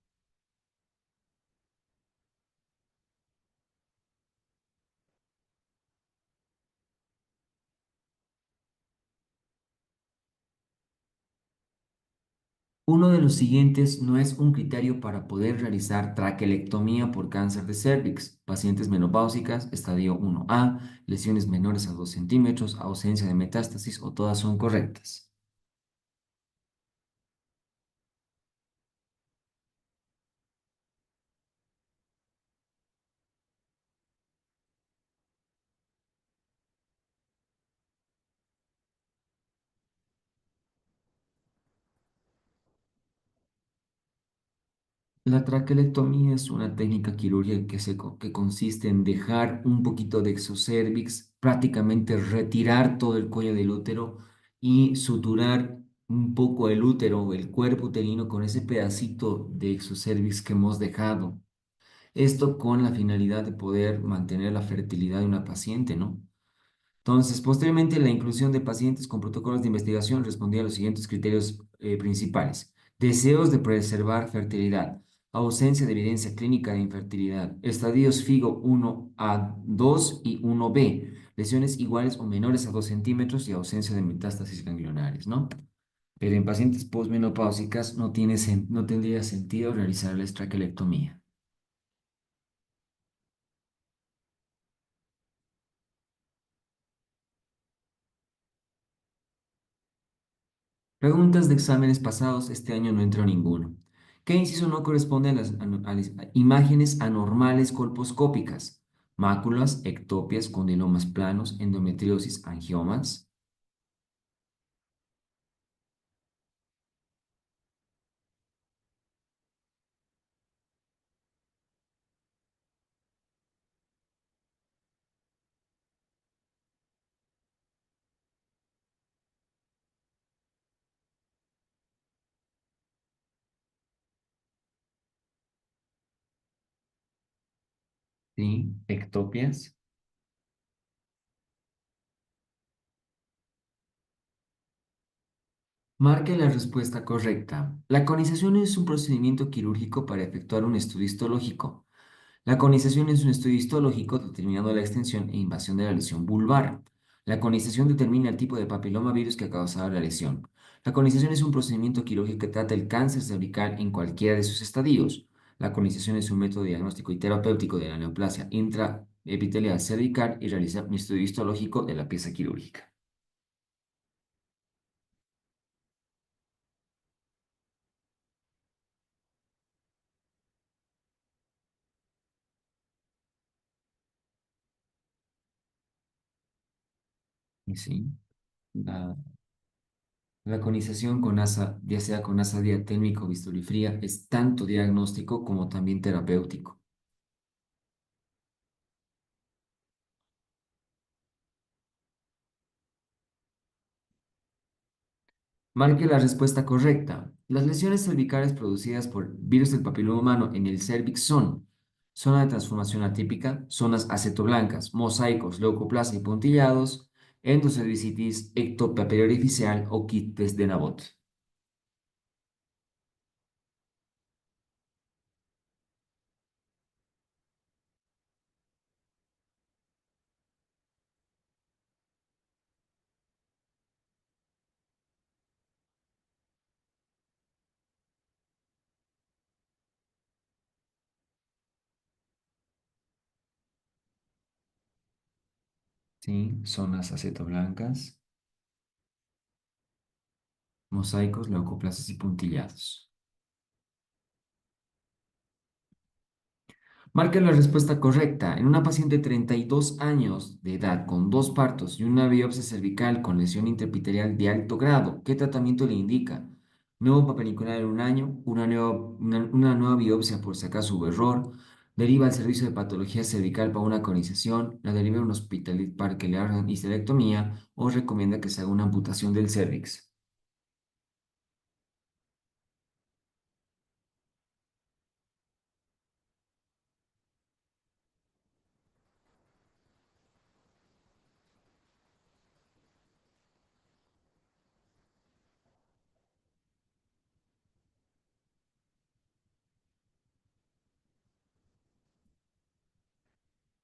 Uno de los siguientes no es un criterio para poder realizar traquelectomía por cáncer de cervix. Pacientes menopáusicas, estadio 1A, lesiones menores a 2 centímetros, ausencia de metástasis o todas son correctas. La traquelectomía es una técnica quirúrgica que consiste en dejar un poquito de exocervix, prácticamente retirar todo el cuello del útero y suturar un poco el útero o el cuerpo uterino con ese pedacito de exocervix que hemos dejado. Esto con la finalidad de poder mantener la fertilidad de una paciente, ¿no? Entonces, posteriormente, la inclusión de pacientes con protocolos de investigación respondía a los siguientes criterios principales. Deseos de preservar fertilidad, ausencia de evidencia clínica de infertilidad, estadios FIGO 1A2 y 1B, lesiones iguales o menores a 2 centímetros y ausencia de metástasis ganglionares, ¿no? Pero en pacientes posmenopáusicas no tendría sentido realizar la estraquelectomía. Preguntas de exámenes pasados, este año no entró ninguno. ¿Qué inciso no corresponde a las imágenes anormales colposcópicas? Máculas, ectopias, condylomas planos, endometriosis, angiomas. Sí, ectopias. Marque la respuesta correcta. La conización es un procedimiento quirúrgico para efectuar un estudio histológico. La conización es un estudio histológico determinando la extensión e invasión de la lesión vulvar. La conización determina el tipo de papilomavirus que ha causado la lesión. La conización es un procedimiento quirúrgico que trata el cáncer cervical en cualquiera de sus estadios. La conización es un método diagnóstico y terapéutico de la neoplasia intraepitelial cervical y realiza un estudio histológico de la pieza quirúrgica. Y sí, la, la conización con asa, ya sea con asa diatémica o bisturifría, es tanto diagnóstico como también terapéutico. Marque la respuesta correcta. Las lesiones cervicales producidas por virus del papiloma humano en el cérvix son zona de transformación atípica, zonas acetoblancas, mosaicos, leucoplasia y puntillados, endocervicitis, ectopia periorificial o quites de Nabot. Sí, zonas acetoblancas, mosaicos, leucoplasias y puntillados. Marca la respuesta correcta. En una paciente de 32 años de edad con dos partos y una biopsia cervical con lesión intraepitelial de alto grado, ¿qué tratamiento le indica? Nuevo papenicular en un año, una nueva biopsia por si acaso hubo error, Deriva al servicio de patología cervical para una conización, la deriva a un hospital para que le hagan histerectomía o recomienda que se haga una amputación del cervix.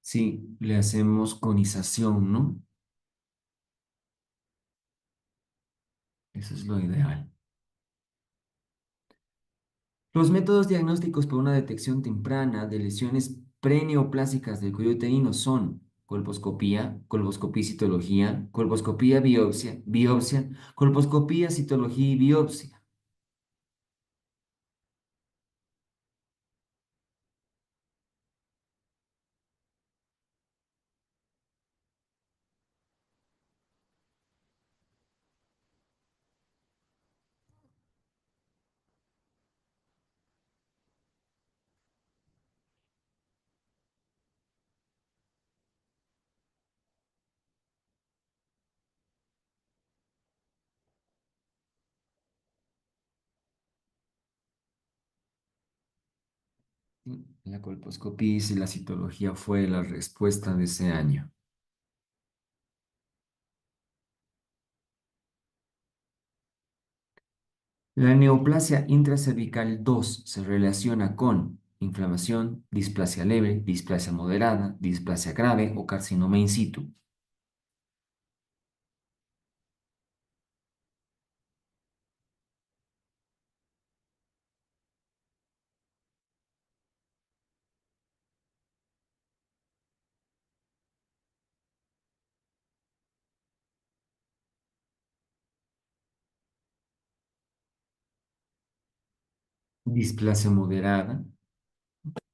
Sí, le hacemos conización, ¿no? Eso es lo ideal. Los métodos diagnósticos para una detección temprana de lesiones preneoplásicas del cuello uterino son colposcopía, citología, colposcopía, biopsia, colposcopía, citología y biopsia. La colposcopía y la citología fue la respuesta de ese año. La neoplasia intracervical 2 se relaciona con inflamación, displasia leve, displasia moderada, displasia grave o carcinoma in situ. Displasia moderada,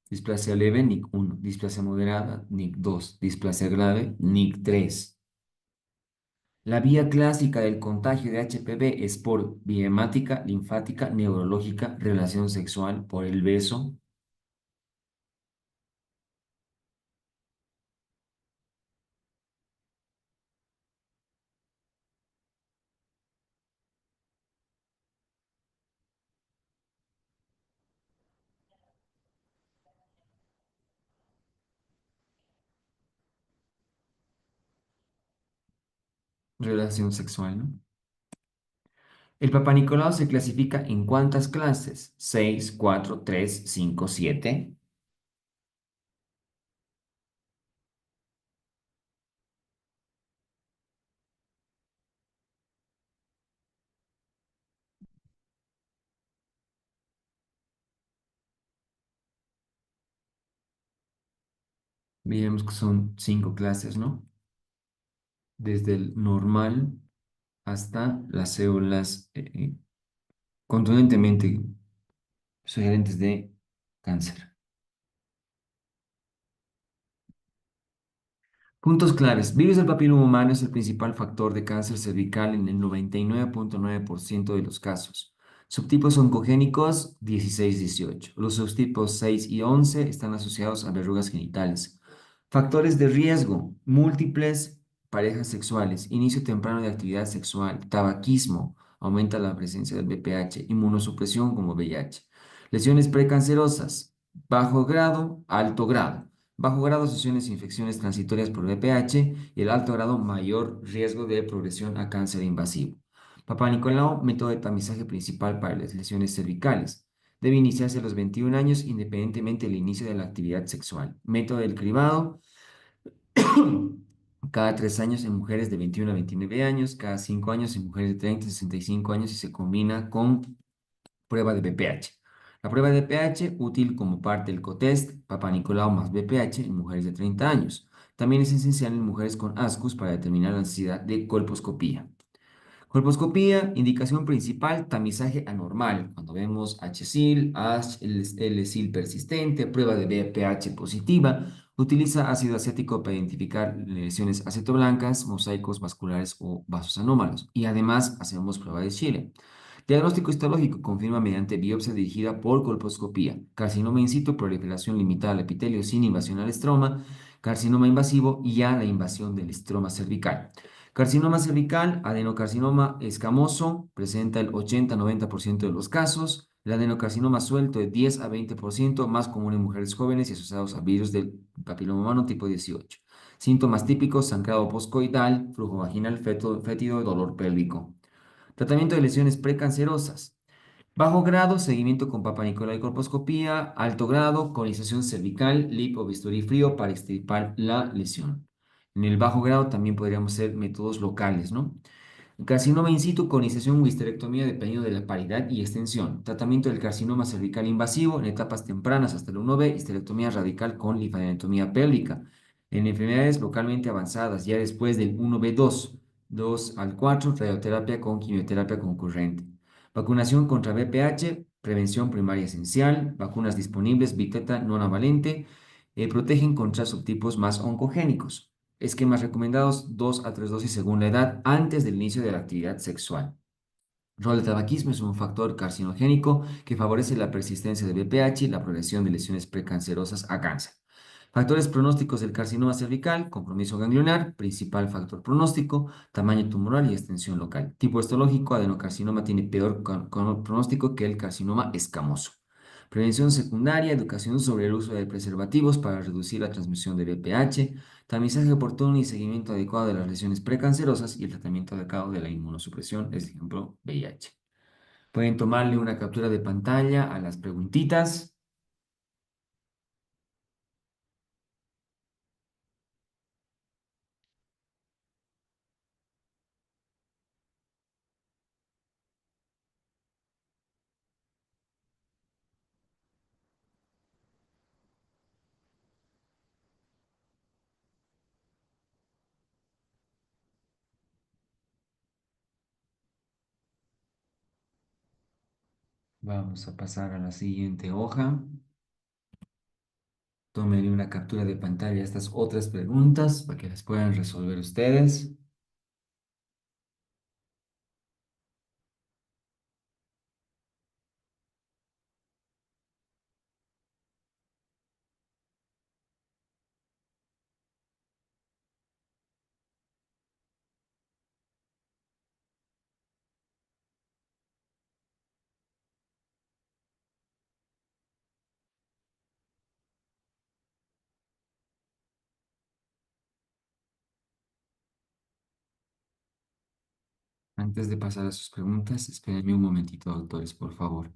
displasia leve, NIC 1, displasia moderada, NIC 2, displasia grave, NIC 3. La vía clásica del contagio de HPV es por vía hemática, linfática, neurológica, relación sexual, por el beso, relación sexual, ¿no? El Papa Nicolau se clasifica en ¿cuántas clases? 6, 4, 3, 5, 7. Miremos que son 5 clases, ¿no? Desde el normal hasta las células contundentemente sugerentes de cáncer. Puntos claves. Virus del papiloma humano es el principal factor de cáncer cervical en el 99.9% de los casos. Subtipos oncogénicos 16-18. Los subtipos 6 y 11 están asociados a verrugas genitales. Factores de riesgo múltiples, parejas sexuales, inicio temprano de actividad sexual, tabaquismo, aumenta la presencia del VPH, inmunosupresión como VIH. Lesiones precancerosas, bajo grado, alto grado. Bajo grado, asociaciones e infecciones transitorias por VPH y el alto grado, mayor riesgo de progresión a cáncer invasivo. Papá Nicolau, método de tamizaje principal para las lesiones cervicales. Debe iniciarse a los 21 años independientemente del inicio de la actividad sexual. Método del cribado, cada 3 años en mujeres de 21 a 29 años, cada 5 años en mujeres de 30 a 65 años y se combina con prueba de BPH. La prueba de BPH útil como parte del cotest Papa Nicolau más BPH en mujeres de 30 años. También es esencial en mujeres con ASCUS para determinar la necesidad de colposcopía. Colposcopía, indicación principal, tamizaje anormal. Cuando vemos HSIL, LSIL persistente, prueba de BPH positiva, utiliza ácido acético para identificar lesiones acetoblancas, mosaicos vasculares o vasos anómalos. Y además hacemos prueba de Chile. Diagnóstico histológico confirma mediante biopsia dirigida por colposcopía. Carcinoma in situ, proliferación limitada al epitelio sin invasión al estroma. Carcinoma invasivo y ya la invasión del estroma cervical. Carcinoma cervical, adenocarcinoma escamoso, presenta el 80-90% de los casos. El adenocarcinoma suelto de 10 a 20%, más común en mujeres jóvenes y asociados a virus del papiloma humano tipo 18. Síntomas típicos: sangrado poscoital, flujo vaginal fétido, dolor pélvico. Tratamiento de lesiones precancerosas. Bajo grado, seguimiento con Papa Nicolau y colposcopía. Alto grado, colonización cervical, lipo, bisturí frío para extirpar la lesión. En el bajo grado también podríamos hacer métodos locales, ¿no? Carcinoma in situ con iniciación o histerectomía dependiendo de la paridad y extensión. Tratamiento del carcinoma cervical invasivo en etapas tempranas hasta el 1B, histerectomía radical con linfadenectomía pélvica. En enfermedades localmente avanzadas, ya después del 1B2, 2 al 4, radioterapia con quimioterapia concurrente. Vacunación contra VPH, prevención primaria esencial, vacunas disponibles, biteta nonavalente, protegen contra subtipos más oncogénicos. Esquemas recomendados: 2 a 3 dosis según la edad antes del inicio de la actividad sexual. Rol del tabaquismo: es un factor carcinogénico que favorece la persistencia de BPH y la progresión de lesiones precancerosas a cáncer. Factores pronósticos del carcinoma cervical: compromiso ganglionar, principal factor pronóstico, tamaño tumoral y extensión local. Tipo histológico: adenocarcinoma tiene peor pronóstico que el carcinoma escamoso. Prevención secundaria: educación sobre el uso de preservativos para reducir la transmisión de VPH, tamizaje oportuno y seguimiento adecuado de las lesiones precancerosas y el tratamiento adecuado de la inmunosupresión, es ejemplo VIH. Pueden tomarle una captura de pantalla a las preguntitas. Vamos a pasar a la siguiente hoja. Tómenle una captura de pantalla a estas otras preguntas para que las puedan resolver ustedes. Antes de pasar a sus preguntas, espérenme un momentito, doctores, por favor.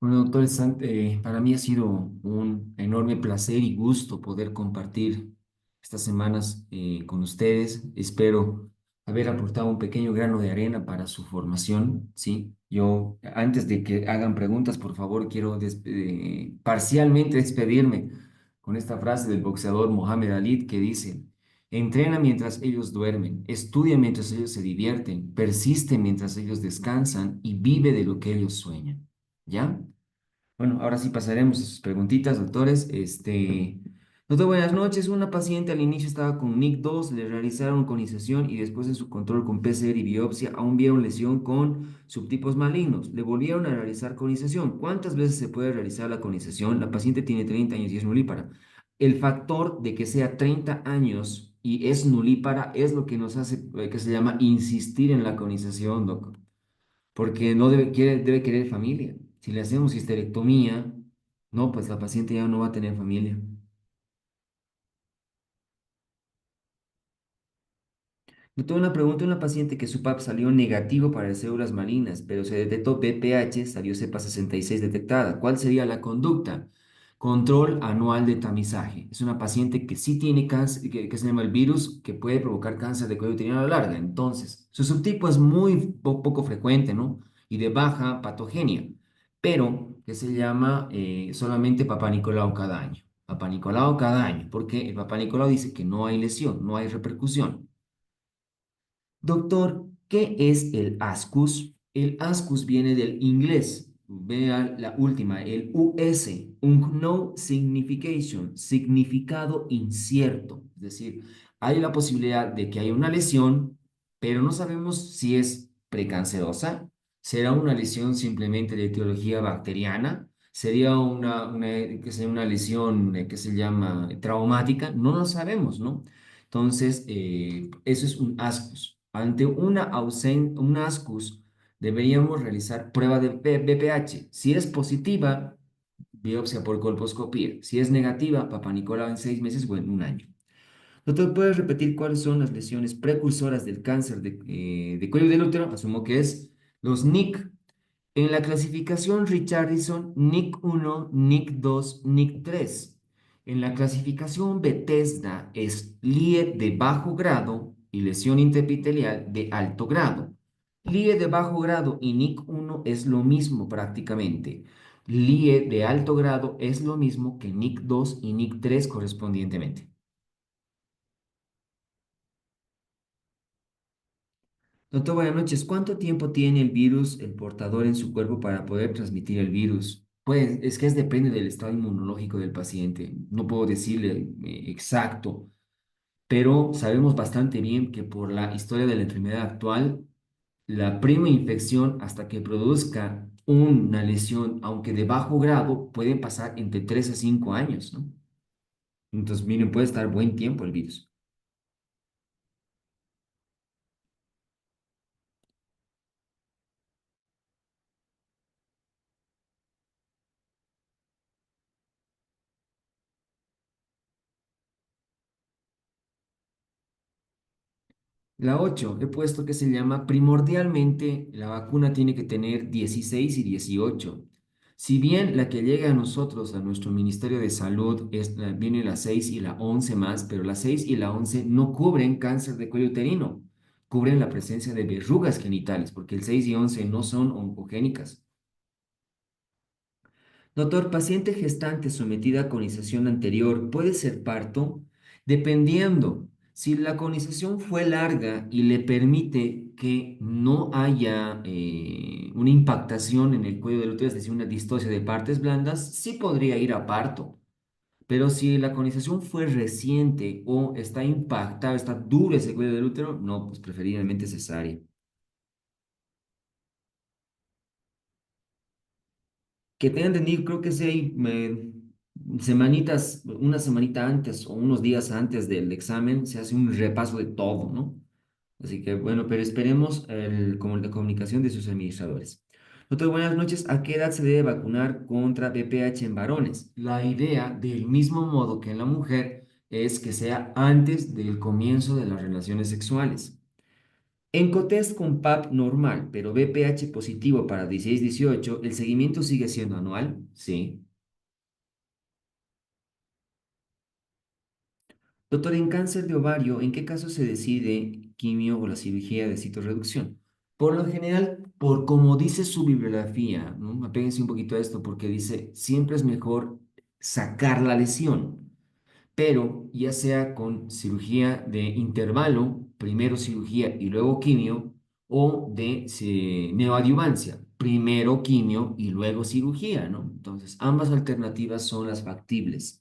Bueno, doctor para mí ha sido un enorme placer y gusto poder compartir estas semanas con ustedes. Espero haber aportado un pequeño grano de arena para su formación, ¿sí? Yo, antes de que hagan preguntas, por favor, quiero parcialmente despedirme con esta frase del boxeador Mohamed Ali que dice: entrena mientras ellos duermen, estudia mientras ellos se divierten, persiste mientras ellos descansan y vive de lo que ellos sueñan. ¿Ya? Bueno, ahora sí pasaremos a sus preguntitas, doctores. Doctor, buenas noches. Una paciente al inicio estaba con NIC2, le realizaron conización y después en su control con PCR y biopsia aún vieron lesión con subtipos malignos. Le volvieron a realizar conización. ¿Cuántas veces se puede realizar la conización? La paciente tiene 30 años y es nulípara. El factor de que sea 30 años y es nulípara es lo que nos hace, que se llama insistir en la conización, doctor, porque no debe querer familia. Si le hacemos histerectomía, no, pues la paciente ya no va a tener familia. Yo tuve una pregunta de una paciente que su PAP salió negativo para las células malignas, pero se detectó BPH, salió cepa 66 detectada. ¿Cuál sería la conducta? Control anual de tamizaje. Es una paciente que sí tiene cáncer, que se llama el virus, que puede provocar cáncer de cuello uterino a la larga. Entonces, su subtipo es muy poco frecuente, ¿no? Y de baja patogenia, pero que se llama solamente Papá Nicolau cada año. Papá Nicolau cada año, porque el Papá Nicolau dice que no hay lesión, no hay repercusión. Doctor, ¿qué es el ASCUS? El ASCUS viene del inglés. Vea la última, el US, Unknown Signification, significado incierto. Es decir, hay la posibilidad de que haya una lesión, pero no sabemos si es precancerosa, será una lesión simplemente de etiología bacteriana, sería que sea una lesión que se llama traumática, no lo sabemos, ¿no? Entonces, eso es un ASCUS. Ante un ASCUS, deberíamos realizar prueba de BPH. Si es positiva, biopsia por colposcopía. Si es negativa, Papá Nicolau en 6 meses o en un año. Doctor, ¿puedes repetir cuáles son las lesiones precursoras del cáncer de cuello del útero? Asumo que es los NIC. En la clasificación Richardson, NIC 1, NIC 2, NIC 3. En la clasificación Bethesda es LIE de bajo grado y lesión intraepitelial de alto grado. LIE de bajo grado y NIC 1 es lo mismo prácticamente. LIE de alto grado es lo mismo que NIC 2 y NIC 3 correspondientemente. Doctor, buenas noches. ¿Cuánto tiempo tiene el virus, el portador en su cuerpo para poder transmitir el virus? Pues es que depende del estado inmunológico del paciente. No puedo decirle exacto, pero sabemos bastante bien que por la historia de la enfermedad actual, la prima infección hasta que produzca una lesión, aunque de bajo grado, puede pasar entre 3 a 5 años, ¿no? Entonces, miren, puede estar buen tiempo el virus. La 8 he puesto que se llama primordialmente la vacuna tiene que tener 16 y 18. Si bien la que llega a nosotros, a nuestro Ministerio de Salud, viene la 6 y la 11 más, pero la 6 y la 11 no cubren cáncer de cuello uterino, cubren la presencia de verrugas genitales, porque el 6 y 11 no son oncogénicas. Doctor, paciente gestante sometida a colonización anterior, ¿puede ser parto? Dependiendo. Si la colonización fue larga y le permite que no haya una impactación en el cuello del útero, es decir, una distosia de partes blandas, sí podría ir a parto. Pero si la colonización fue reciente o está impactado, está duro ese cuello del útero, no, pues preferiblemente cesárea. Que tenga entendido, creo que sí hay semanitas, una semanita antes o unos días antes del examen, se hace un repaso de todo, ¿no? Así que bueno, pero esperemos como la comunicación de sus administradores. Doctor, buenas noches. ¿A qué edad se debe vacunar contra VPH en varones? La idea, del mismo modo que en la mujer, es que sea antes del comienzo de las relaciones sexuales. En con PAP normal, pero VPH positivo para 16-18, ¿el seguimiento sigue siendo anual? Sí. Doctor, en cáncer de ovario, ¿en qué caso se decide quimio o la cirugía de citorreducción? Por lo general, por como dice su bibliografía, ¿no? Apéguense un poquito a esto porque dice, siempre es mejor sacar la lesión, pero ya sea con cirugía de intervalo, primero cirugía y luego quimio, o de neoadyuvancia, primero quimio y luego cirugía, ¿no? Entonces, ambas alternativas son las factibles.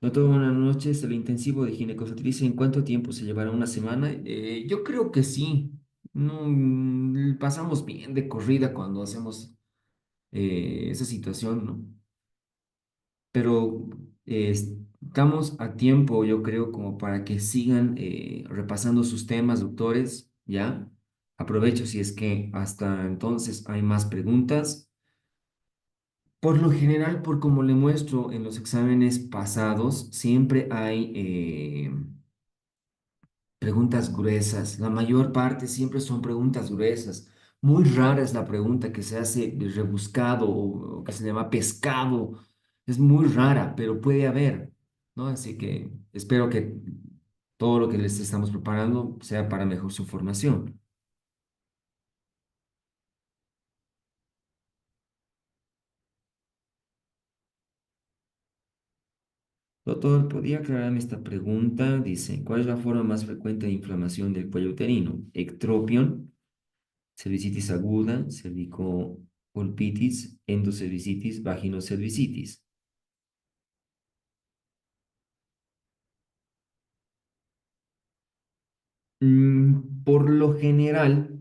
Doctor, buenas noches. El intensivo de ginecostetricia, ¿en cuánto tiempo se llevará? ¿Una semana? Yo creo que sí. No, pasamos bien de corrida cuando hacemos esa situación, ¿no? Pero estamos a tiempo, yo creo, como para que sigan repasando sus temas, doctores, ¿ya? Aprovecho si es que hasta entonces hay más preguntas. Por lo general, por como le muestro en los exámenes pasados, siempre hay preguntas gruesas. La mayor parte siempre son preguntas gruesas. Muy rara es la pregunta que se hace de rebuscado o que se llama pescado. Es muy rara, pero puede haber. ¿no? Así que espero que todo lo que les estamos preparando sea para mejor su formación. Doctor, ¿podría aclararme esta pregunta? Dice, ¿cuál es la forma más frecuente de inflamación del cuello uterino? Ectropión, cervicitis aguda, cervicocolpitis, endocervicitis, vaginocervicitis. Por lo general,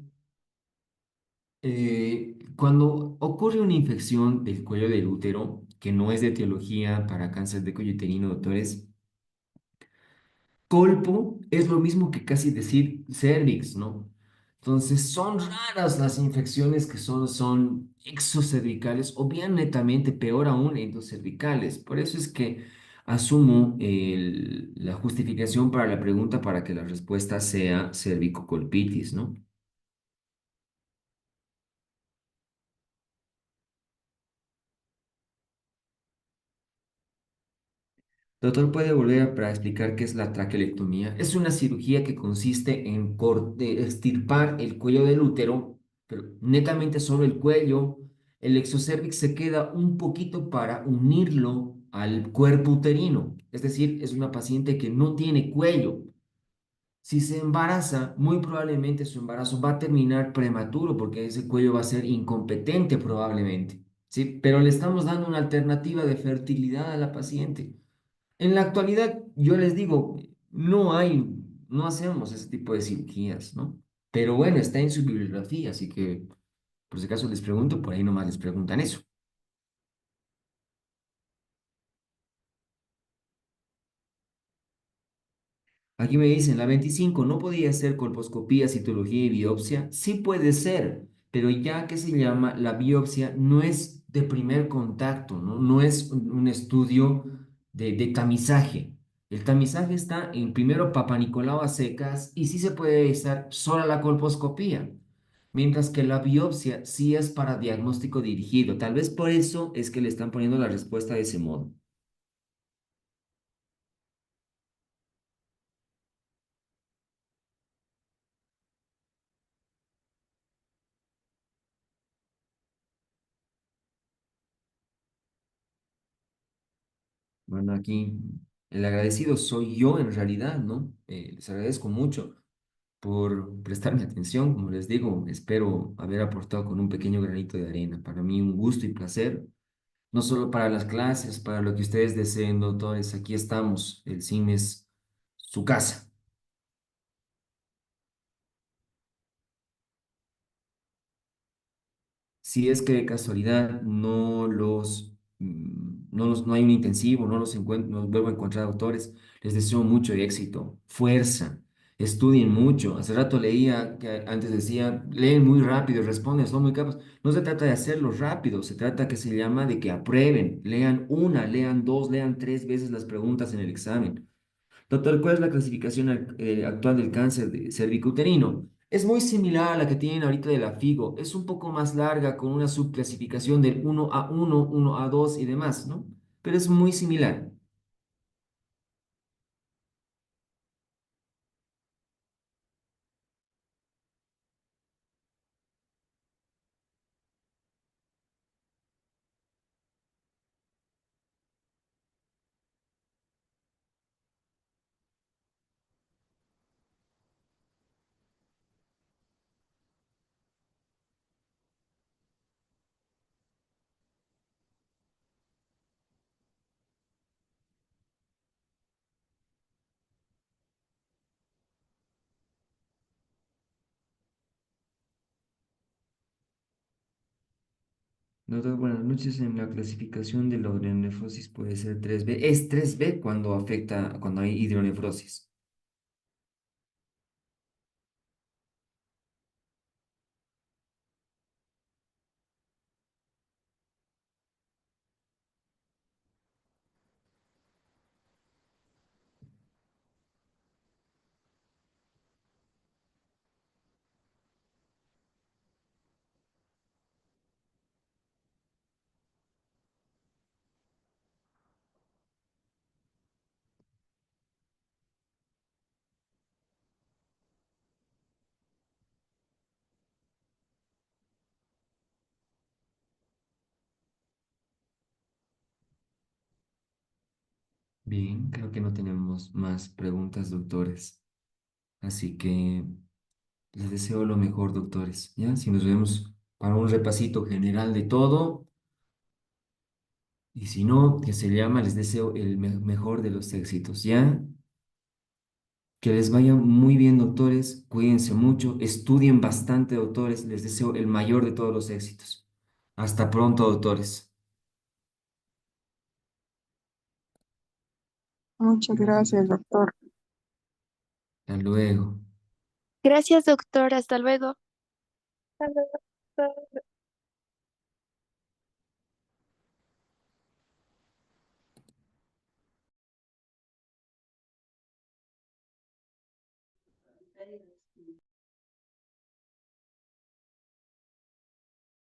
cuando ocurre una infección del cuello del útero, que no es de etiología para cáncer de cuello uterino, doctores, colpo es lo mismo que casi decir cervix, ¿no? Entonces, son raras las infecciones que son exocervicales o bien netamente, peor aún, endocervicales. Por eso es que asumo la justificación para la pregunta para que la respuesta sea cervicocolpitis, ¿no? Doctor, ¿puede volver para explicar qué es la traquelectomía? Es una cirugía que consiste en extirpar el cuello del útero, pero netamente solo el cuello. El exocervix se queda un poquito para unirlo al cuerpo uterino. Es decir, es una paciente que no tiene cuello. Si se embaraza, muy probablemente su embarazo va a terminar prematuro porque ese cuello va a ser incompetente probablemente. ¿Sí? Pero le estamos dando una alternativa de fertilidad a la paciente. En la actualidad, yo les digo, no hacemos ese tipo de cirugías, ¿no? Pero bueno, está en su bibliografía, así que por si acaso les pregunto, por ahí nomás les preguntan eso. Aquí me dicen, la 25 ¿no podía ser colposcopía, citología y biopsia? Sí puede ser, pero ya que se llama, la biopsia no es de primer contacto, ¿no? No es un estudio de tamizaje. El tamizaje está en primero Papa Nicolau a secas y sí se puede realizar sola la colposcopía, mientras que la biopsia sí es para diagnóstico dirigido. Tal vez por eso es que le están poniendo la respuesta de ese modo. Bueno, aquí el agradecido soy yo en realidad, ¿no? Les agradezco mucho por prestarme atención, como les digo, espero haber aportado con un pequeño granito de arena. Para mí un gusto y placer, no solo para las clases, para lo que ustedes deseen, doctores, aquí estamos, el cine es su casa. Si es que de casualidad no hay un intensivo, no vuelvo a encontrar autores, les deseo mucho éxito, fuerza, estudien mucho. Hace rato leía que antes decía, leen muy rápido, responden, son muy capaces. No se trata de hacerlo rápido, se trata que se llama de que aprueben, lean una, lean dos, lean tres veces las preguntas en el examen. Doctor, ¿cuál es la clasificación actual del cáncer de cervicuterino? Es muy similar a la que tienen ahorita de la FIGO. Es un poco más larga con una subclasificación del 1A1, 1A2 y demás, ¿no? Pero es muy similar. Doctor, buenas noches. En la clasificación de la hidronefrosis puede ser 3B. Es 3B cuando hay hidronefrosis. Bien, creo que no tenemos más preguntas, doctores. Así que les deseo lo mejor, doctores. ¿Ya? Si nos vemos para un repasito general de todo. Y si no, que se llama, les deseo el mejor de los éxitos. ¿Ya? Que les vaya muy bien, doctores. Cuídense mucho. Estudien bastante, doctores. Les deseo el mayor de todos los éxitos. Hasta pronto, doctores. Muchas gracias, doctor. Hasta luego. Gracias, doctor. Hasta luego. Hasta luego.